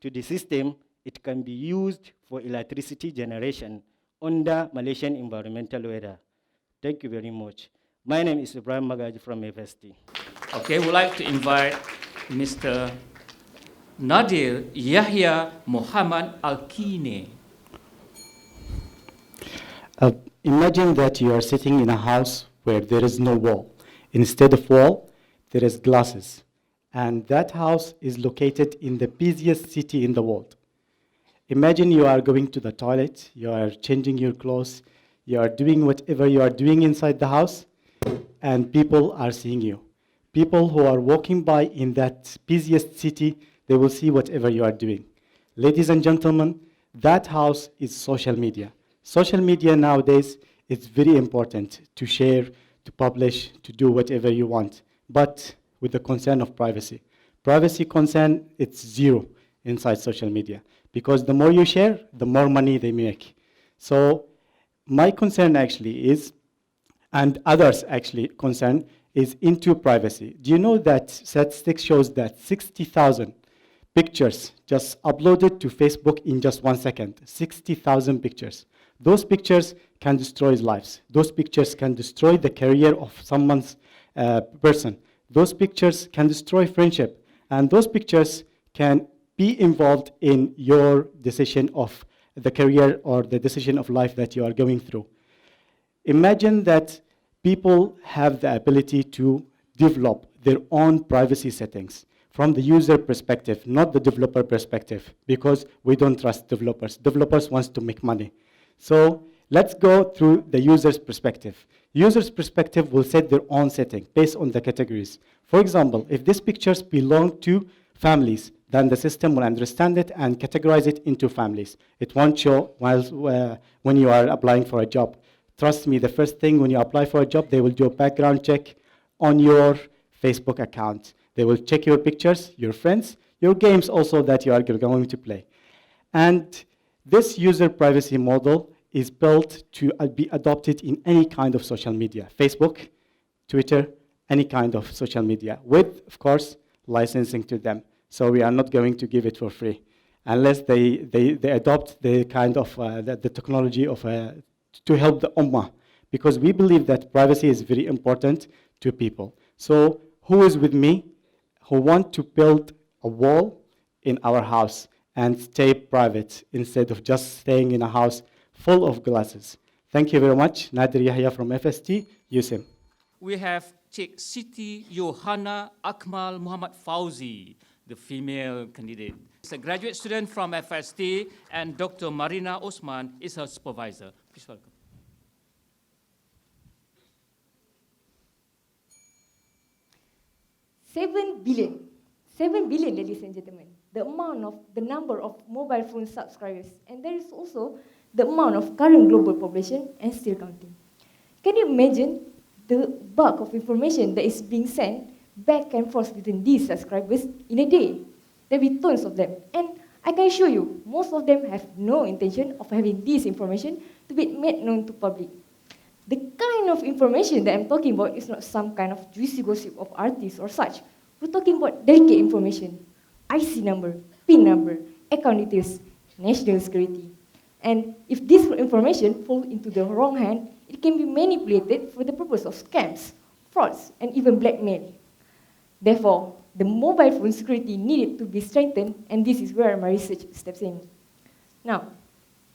to the system, it can be used for electricity generation under Malaysian environmental weather. Thank you very much. My name is Ibrahim Magaji from FST. Okay, we'd like to invite Mr. Nadir Yahya Muhammad Al-Kine. Imagine that you are sitting in a house where there is no wall. Instead of wall, there is glasses. And that house is located in the busiest city in the world. Imagine you are going to the toilet, you are changing your clothes, you are doing whatever you are doing inside the house, and people are seeing you. People who are walking by in that busiest city, they will see whatever you are doing. Ladies and gentlemen, that house is social media. Social media nowadays is very important to share, to publish, to do whatever you want, but with the concern of privacy. Privacy concern, it's zero inside social media, because the more you share, the more money they make. So my concern actually is, and others actually concern, is into privacy. Do you know that statistics shows that 60,000 pictures just uploaded to Facebook in just 1 second? 60,000 pictures. Those pictures can destroy lives. Those pictures can destroy the career of someone's person. Those pictures can destroy friendship. And those pictures can be involved in your decision of the career or the decision of life that you are going through. Imagine that people have the ability to develop their own privacy settings from the user perspective, not the developer perspective, because we don't trust developers. Developers want to make money. So let's go through the user's perspective. User's perspective will set their own setting based on the categories. For example, if these pictures belong to families, then the system will understand it and categorize it into families. It won't show when you are applying for a job. Trust me, the first thing when you apply for a job, they will do a background check on your Facebook account. They will check your pictures, your friends, your games also that you are going to play. And this user privacy model is built to be adopted in any kind of social media, Facebook, Twitter, any kind of social media, with, of course, licensing to them. So we are not going to give it for free, unless they adopt the kind of the technology of to help the ummah, because we believe that privacy is very important to people. So who is with me, who want to build a wall in our house and stay private instead of just staying in a house full of glasses? Thank you very much. Nadir Yahya from FST, USIM. We have Cik Siti Yohana Akmal Muhammad Fauzi, the female candidate. She's a graduate student from FST, and Dr. Marina Osman is her supervisor. Please welcome. $7 billion, ladies and gentlemen, the number of mobile phone subscribers, and there is also the amount of current global population and still counting. Can you imagine the bulk of information that is being sent back and forth between these subscribers in a day? There will be tons of them, and I can assure you, most of them have no intention of having this information to be made known to public. The kind of information that I'm talking about is not some kind of juicy gossip of artists or such. We're talking about delicate information, IC number, PIN number, account details, national security. And if this information falls into the wrong hand, it can be manipulated for the purpose of scams, frauds, and even blackmail. Therefore, the mobile phone security needed to be strengthened, and this is where my research steps in. Now,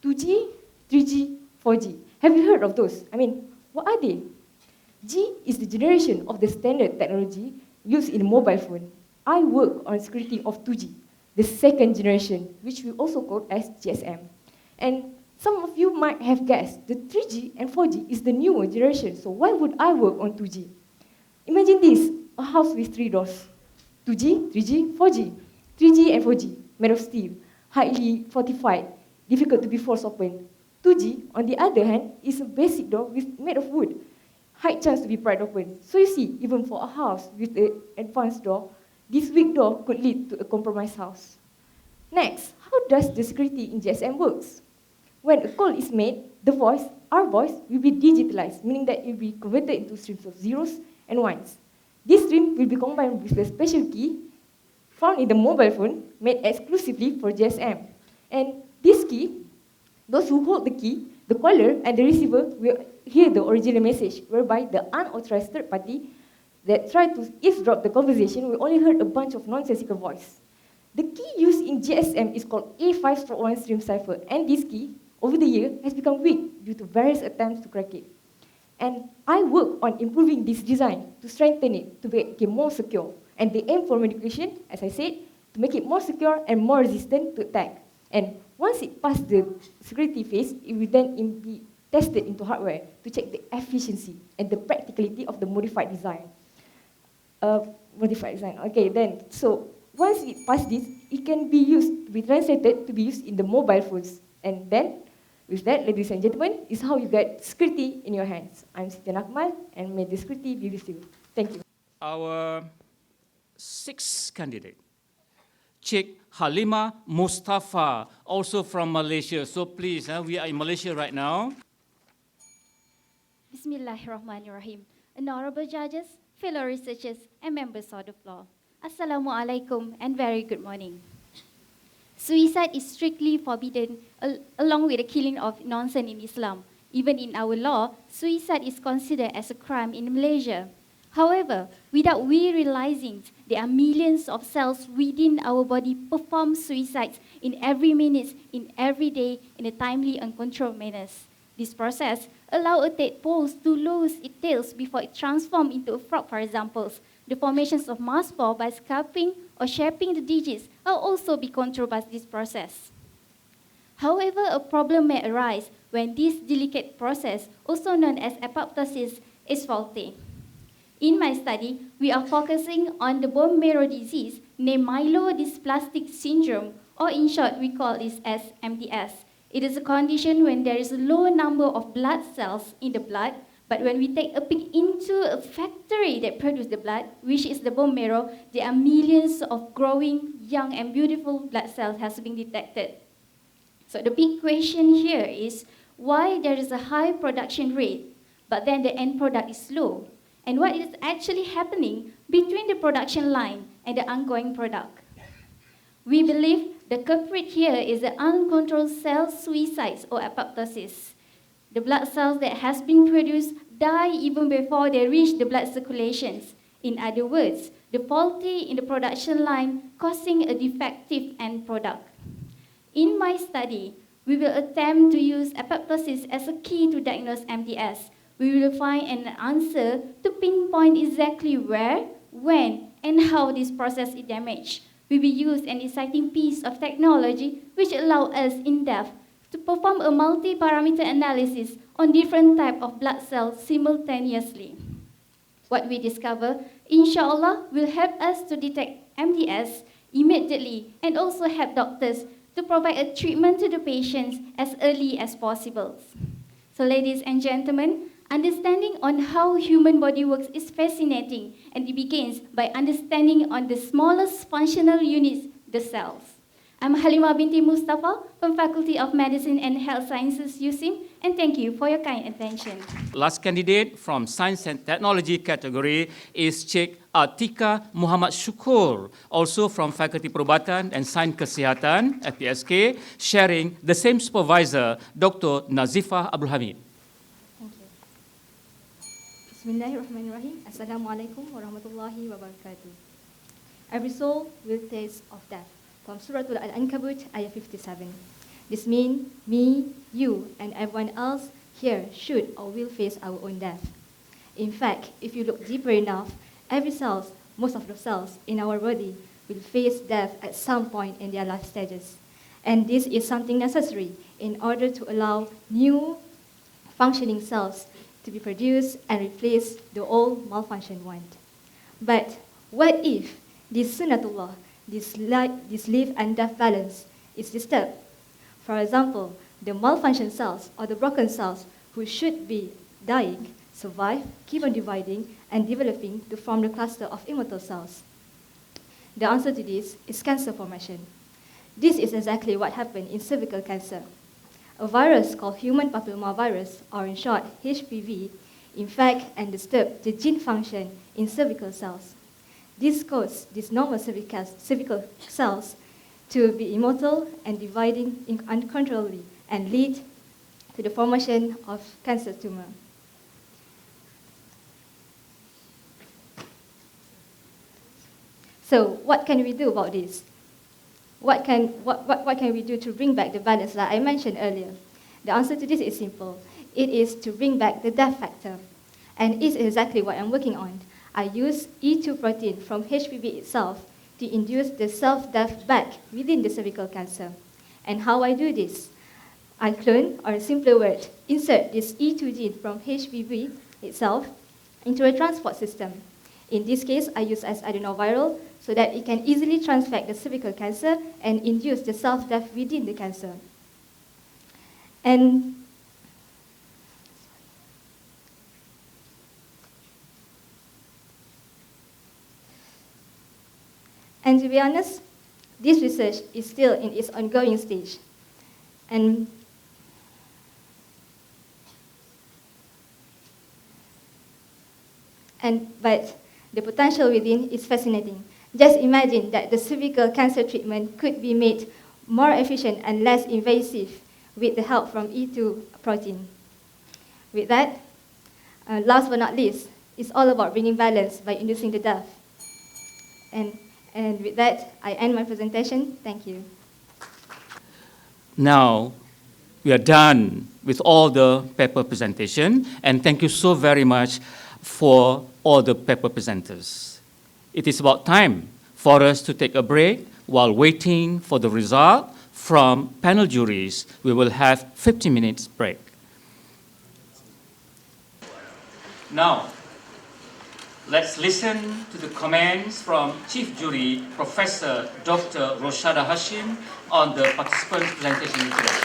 2G, 3G, 4G. Have you heard of those? I mean, what are they? G is the generation of the standard technology used in mobile phone. I work on security of 2G, the second generation, which we also call as GSM. And some of you might have guessed that 3G and 4G is the newer generation, so why would I work on 2G? Imagine this, a house with 3 doors. 2G, 3G, 4G. 3G and 4G, made of steel, highly fortified, difficult to be forced open. 2G, on the other hand, is a basic door made of wood, high chance to be pried open. So you see, even for a house with an advanced door, this weak door could lead to a compromised house. Next, how does the security in GSM works? When a call is made, the voice, our voice, will be digitalized, meaning that it will be converted into streams of zeros and ones. This stream will be combined with a special key found in the mobile phone made exclusively for GSM. And this key, those who hold the key, the caller and the receiver will hear the original message, whereby the unauthorized third party that tried to eavesdrop the conversation will only hear a bunch of nonsensical voice. The key used in GSM is called A5/1 stream cipher, and this key, over the year, has become weak due to various attempts to crack it. And I work on improving this design to strengthen it to make it more secure. And the aim for modification, as I said, to make it more secure and more resistant to attack. And once it passed the security phase, it will then be tested into hardware to check the efficiency and the practicality of the modified design. Okay, then, so once it passes this, it can be used, to be translated to be used in the mobile phones. And then, with that, ladies and gentlemen, is how you get security in your hands. I'm Sitian Akmal, and may the security be with you. Thank you. Our sixth candidate, Sheikh Halima Mustafa, also from Malaysia. So please, we are in Malaysia right now. Bismillahirrahmanirrahim. Honorable judges, fellow researchers, and members of the floor. Assalamualaikum and very good morning. Suicide is strictly forbidden along with the killing of nonsense in Islam. Even in our law, suicide is considered as a crime in Malaysia. However, without we realizing, there are millions of cells within our body perform suicides in every minute, in every day, in a timely and controlled manner. This process allows a tadpole to lose its tails before it transforms into a frog, for example. The formations of mass spore by scalping or shaping the digits will also be controlled by this process. However, a problem may arise when this delicate process, also known as apoptosis, is faulty. In my study, we are focusing on the bone marrow disease named myelodysplastic syndrome, or in short, we call this as MDS. It is a condition when there is a low number of blood cells in the blood, but when we take a peek into a factory that produces the blood, which is the bone marrow, there are millions of growing, young, and beautiful blood cells has been detected. So the big question here is why there is a high production rate, but then the end product is low, and what is actually happening between the production line and the ongoing product. We believe the culprit here is the uncontrolled cell suicides or apoptosis. The blood cells that has been produced die even before they reach the blood circulations. In other words, the faulty in the production line causing a defective end product. In my study, we will attempt to use apoptosis as a key to diagnose MDS. We will find an answer to pinpoint exactly where, when, and how this process is damaged. We will use an exciting piece of technology which allows us in depth to perform a multi-parameter analysis on different types of blood cells simultaneously. What we discover, inshallah, will help us to detect MDS immediately and also help doctors to provide a treatment to the patients as early as possible. So ladies and gentlemen, understanding on how human body works is fascinating, and it begins by understanding on the smallest functional units, the cells. I'm Halima binti Mustafa from Faculty of Medicine and Health Sciences, USIM, and thank you for your kind attention. Last candidate from Science and Technology category is Sheikh Atika Muhammad Syukur, also from Faculty Perubatan and Sains Kesihatan, FPSK, sharing the same supervisor, Dr. Nazifah Abdul Hamid. Thank you. Bismillahirrahmanirrahim. Assalamualaikum warahmatullahi wabarakatuh. Every soul will taste of death. From Surah Al-Ankabut, ayah 57. This means me, you, and everyone else here should or will face our own death. In fact, if you look deeper enough, every cell, most of the cells in our body, will face death at some point in their life stages. And this is something necessary in order to allow new functioning cells to be produced and replace the old malfunctioned one. But what if this sunnatullah, this life and death balance is disturbed? For example, the malfunctioned cells or the broken cells who should be dying survive, keep on dividing and developing to form the cluster of immortal cells. The answer to this is cancer formation. This is exactly what happened in cervical cancer. A virus called human papillomavirus, or in short HPV, infect and disturb the gene function in cervical cells. This causes these normal cervical cells to be immortal and dividing uncontrollably and lead to the formation of cancer tumor. So what can we do about this? What can we do to bring back the balance that I mentioned earlier? The answer to this is simple. It is to bring back the death factor. And it's exactly what I'm working on. I use E2 protein from HPV itself to induce the self-death back within the cervical cancer. And how I do this? I clone, or a simpler word, insert this E2 gene from HPV itself into a transport system. In this case, I use as adenoviral so that it can easily transfect the cervical cancer and induce the self-death within the cancer. And to be honest, this research is still in its ongoing stage. But the potential within is fascinating. Just imagine that the cervical cancer treatment could be made more efficient and less invasive with the help from E2 protein. With that, last but not least, it's all about bringing balance by inducing the death. And with that, I end my presentation. Thank you. Now, we are done with all the paper presentation, and thank you so very much for all the paper presenters. It is about time for us to take a break. While waiting for the result from panel juries, we will have 50 minutes break. Now, let's listen to the comments from Chief Jury, Professor Dr. Roshada Hashim, on the participants' presentation today.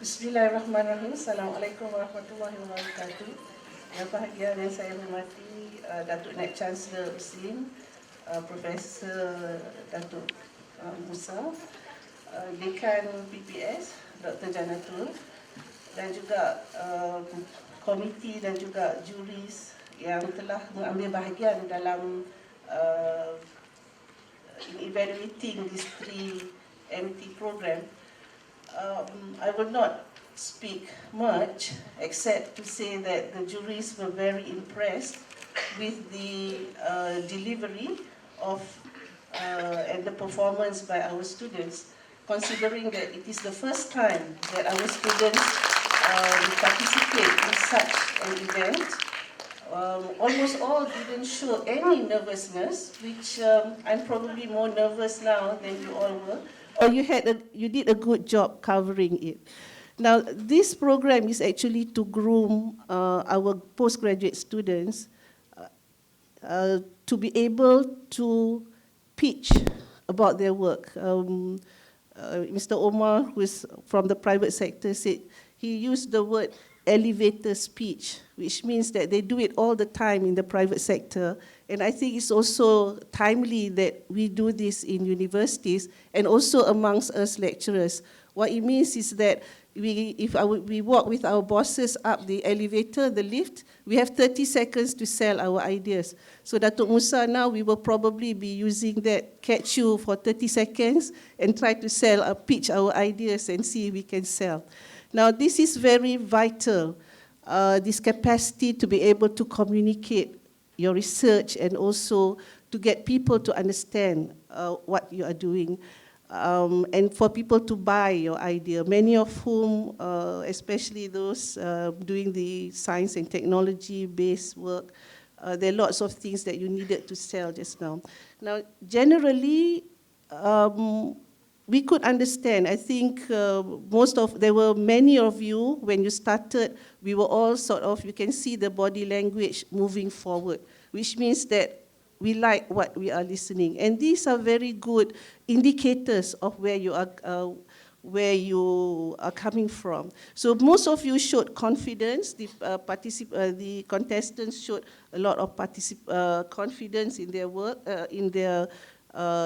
Bismillahirrahmanirrahim. Assalamualaikum warahmatullahi wabarakatuh. Yang bahagia yang saya hormati Datuk Naib Chancellor Muslim, Profesor Datuk Musa, Dekan PPS Dr. Janatul, dan juga komiti dan juga juris yang telah mengambil bahagian dalam evaluating this 3MT program. I will not speak much except to say that the juries were very impressed with the delivery of and the performance by our students, considering that it is the first time that our students participate in such an event. Almost all didn't show any nervousness, which I'm probably more nervous now than you all were. Or you did a good job covering it. Now, this program is actually to groom our postgraduate students to be able to pitch about their work. Mr. Omar, who is from the private sector, said he used the word elevator speech, which means that they do it all the time in the private sector. And I think it's also timely that we do this in universities and also amongst us lecturers. What it means is that we walk with our bosses up the elevator, the lift, we have 30 seconds to sell our ideas. So Datuk Musa, now we will probably be using that, catch you for 30 seconds and try to pitch our ideas and see if we can sell. Now, this is very vital, this capacity to be able to communicate your research and also to get people to understand what you are doing and for people to buy your idea, many of whom, especially those doing the science and technology-based work, there are lots of things that you needed to sell just now. Now, generally, we could understand. I think there were many of you, when you started, we were all sort of, you can see the body language moving forward, which means that we like what we are listening. And these are very good indicators of where you are coming from. So most of you showed confidence. The contestants showed a lot of confidence in their work, in their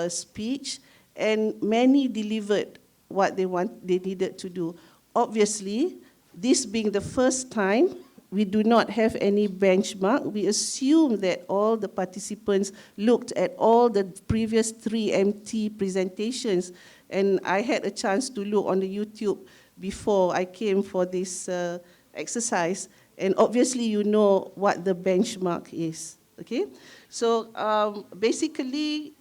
speech. And many delivered what they needed to do. Obviously, this being the first time, we do not have any benchmark. We assume that all the participants looked at all the previous 3MT presentations, and I had a chance to look on the YouTube before I came for this exercise, and obviously you know what the benchmark is, okay? So basically,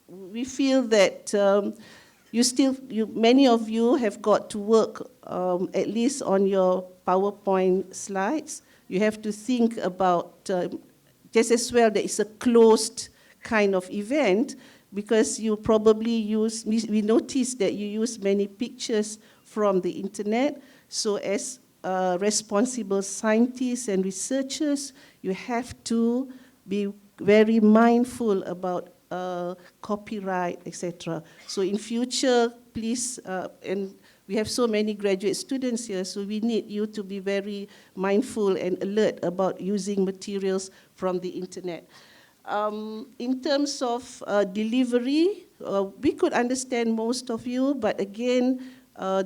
we feel that many of you have got to work at least on your PowerPoint slides. You have to think about, just as well, that it's a closed kind of event, because you probably we noticed that you use many pictures from the internet. So as responsible scientists and researchers, you have to be very mindful about copyright, etc. So in future, please, and we have so many graduate students here, so we need you to be very mindful and alert about using materials from the internet. In terms of delivery, we could understand most of you, but again,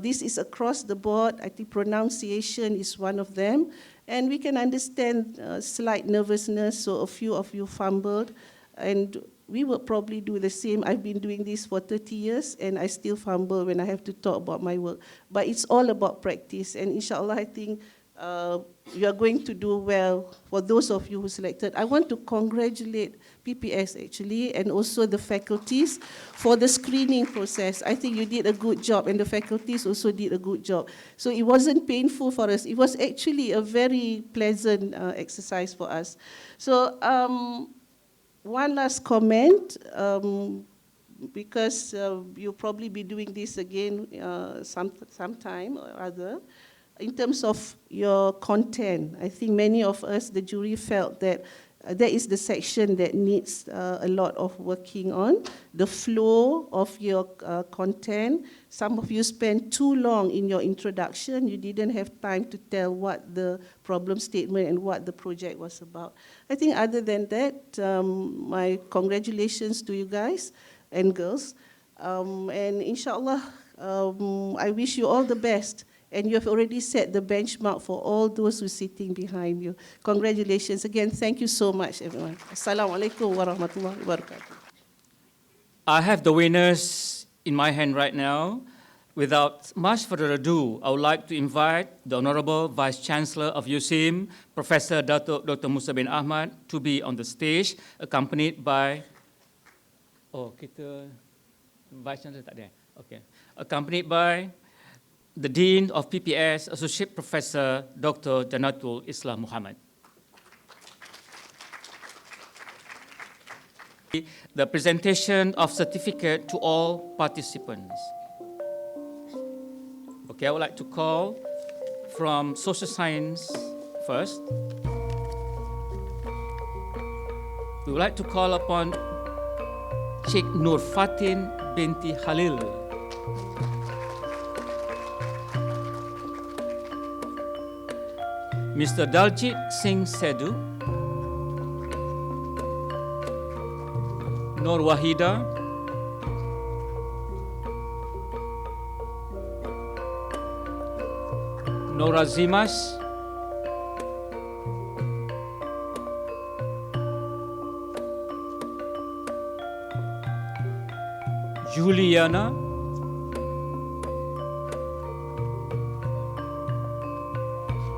this is across the board. I think pronunciation is one of them. And we can understand slight nervousness, so a few of you fumbled. And we will probably do the same. I've been doing this for 30 years, and I still fumble when I have to talk about my work. But it's all about practice, and inshallah, I think you are going to do well. For those of you who selected, I want to congratulate PPS, actually, and also the faculties for the screening process. I think you did a good job, and the faculties also did a good job. So it wasn't painful for us. It was actually a very pleasant exercise for us. So one last comment, because you'll probably be doing this again sometime or other. In terms of your content, I think many of us, the jury, felt that that is the section that needs a lot of working on. The flow of your content. Some of you spent too long in your introduction. You didn't have time to tell what the problem statement and what the project was about. I think other than that, my congratulations to you guys and girls. And inshallah, I wish you all the best. And you have already set the benchmark for all those who are sitting behind you. Congratulations again. Thank you so much, everyone. Assalamualaikum warahmatullahi wabarakatuh. I have the winners in my hand right now. Without much further ado, I would like to invite the Honorable Vice Chancellor of USIM, Professor Dr. Musa bin Ahmad, to be on the stage, accompanied by... Oh, kita... Vice Chancellor tak ada? Okay. Accompanied by the Dean of PPS, Associate Professor Dr. Janatul Islam Muhammad. The presentation of certificate to all participants. Okay, I would like to call from social science first. We would like to call upon Sheikh Nur Fatin binti Halil. Mr. Daljit Singh Sedhu, Nur Wahida, Nora Zimas, Juliana,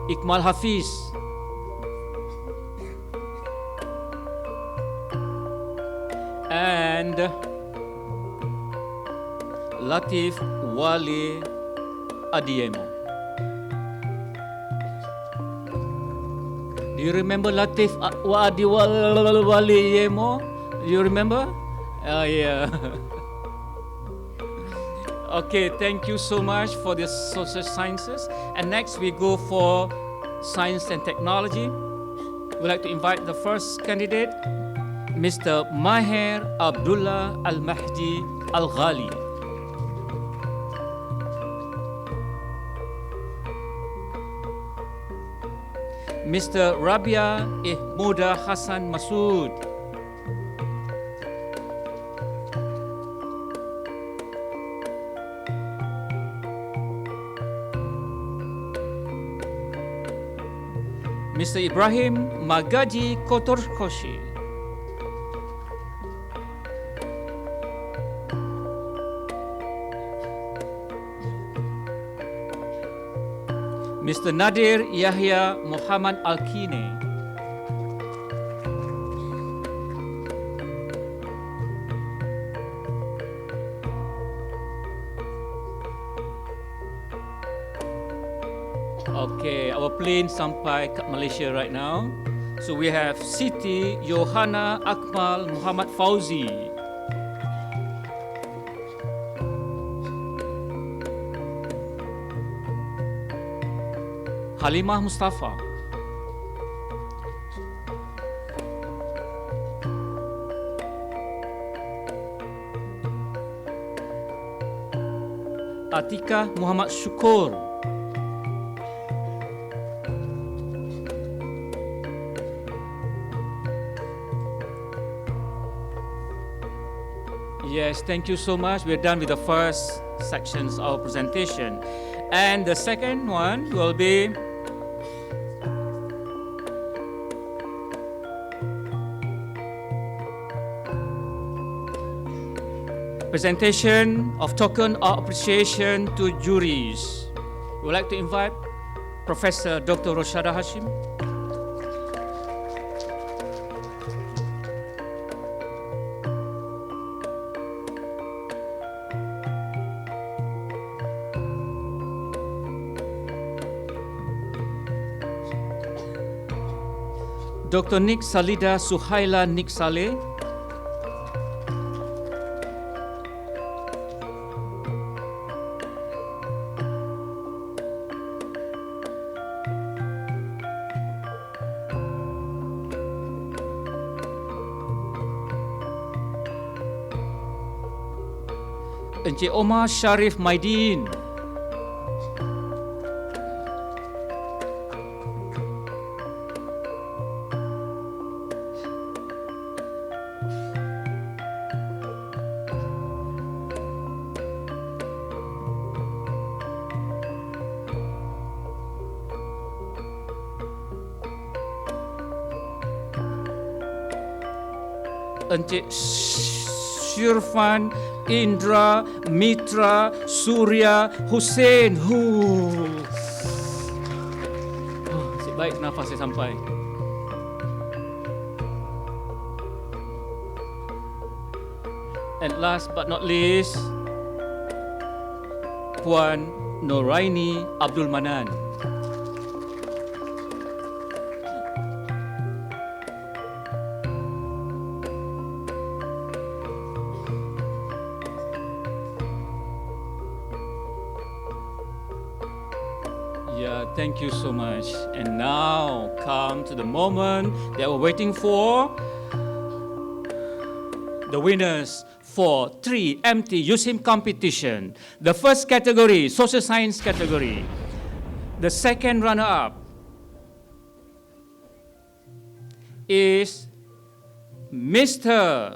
Iqmal Hafiz, and Latif Wali Adiemo. Do you remember Latif Wali Adiemo? Do you remember? Yeah. Okay, thank you so much for the social sciences. And next we go for science and technology. We'd like to invite the first candidate, Mr. Maher Abdullah Al-Mahdi Al-Ghali. Mr. Rabia Ihmuda Hassan Masood. Mr. Ibrahim Magaji Kotorkoshi. Mr. Nadir Yahya Muhammad Al-Kine. Okay, our plane sampai kat Malaysia right now. So we have Siti Yohana Akmal Muhammad Fauzi. Halimah Mustafa. Atika Muhammad Syukur. Yes, thank you so much. We're done with the first sections of our presentation. And the second one will be presentation of token of appreciation to juries. We would like to invite Professor Dr. Roshada Hashim. Dr. Nik Salida Suhaila Nik Saleh. Encik Omar Sharif Maidin. Encik Syirfan Indra Mitra Surya Hussein. Nasib baik nafas saya sampai. And last but not least, Puan Noraini Abdul Manan. Thank you so much. And now come to the moment that we're waiting for. The winners for 3 MT USIM competition. The first category, social science category. The second runner-up is Mr.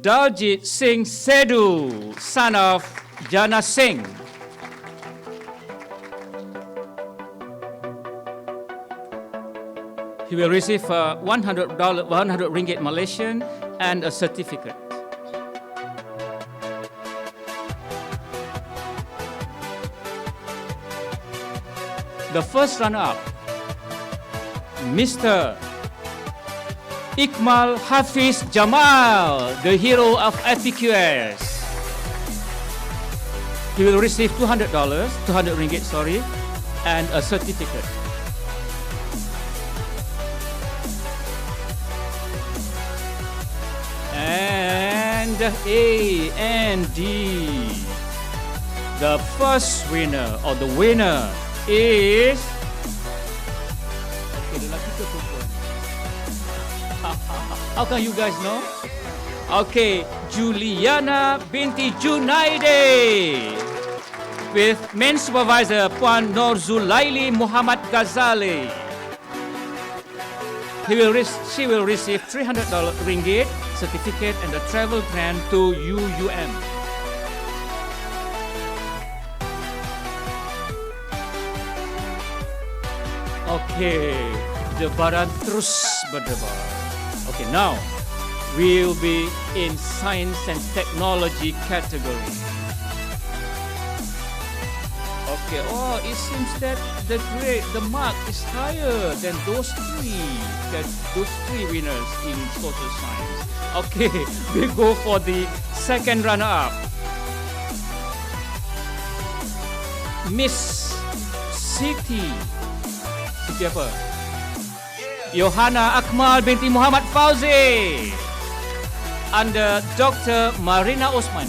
Daljit Singh Sedu, son of Jana Singh. He will receive $100 ringgit Malaysian and a certificate. The first runner-up, Mr. Iqmal Hafiz Jamal, the hero of FPQS. He will receive $200 ringgit, and a certificate. And A and D. The first winner or the winner is how can you guys know? Okay, Juliana binti Junaide with main supervisor Puan Nur Zulaili Muhammad Ghazali. She will receive $300 ringgit certificate and a travel grant to UUM. Okay, debaran terus berdebar. Okay, now we will be in science and technology category. Okay, oh, it seems that the mark is higher than those three winners in social science. Okay, we go for the second runner-up. Miss Siti. Siti apa? Yohana Akmal binti Muhammad Fauzi. Under Dr. Marina Osman.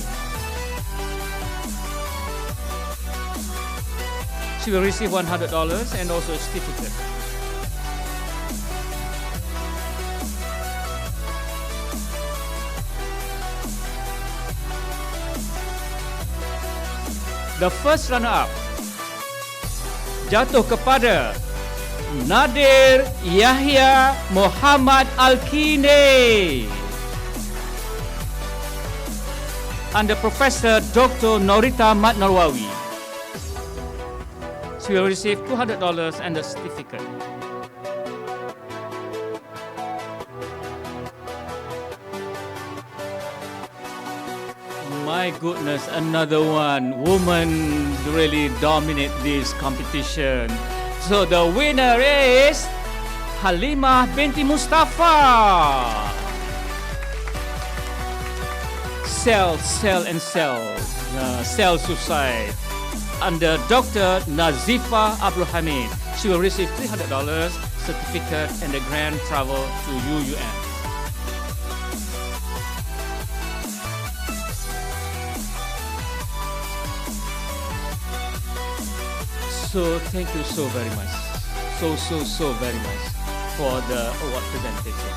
She will receive $100 and also a certificate. The first runner-up jatuh kepada Nadir Yahya Muhammad Al-Kine under Professor Dr. Norita Mat Narwawi. She will receive $200 and a certificate. My goodness, another one. Women really dominate this competition. So the winner is Halimah binti Mustafa. Cell suicide. Under Dr. Nazifa Abdul Hamid. She will receive $300, certificate, and a grand travel to UUM. So thank you so very much. So very much for the award presentation.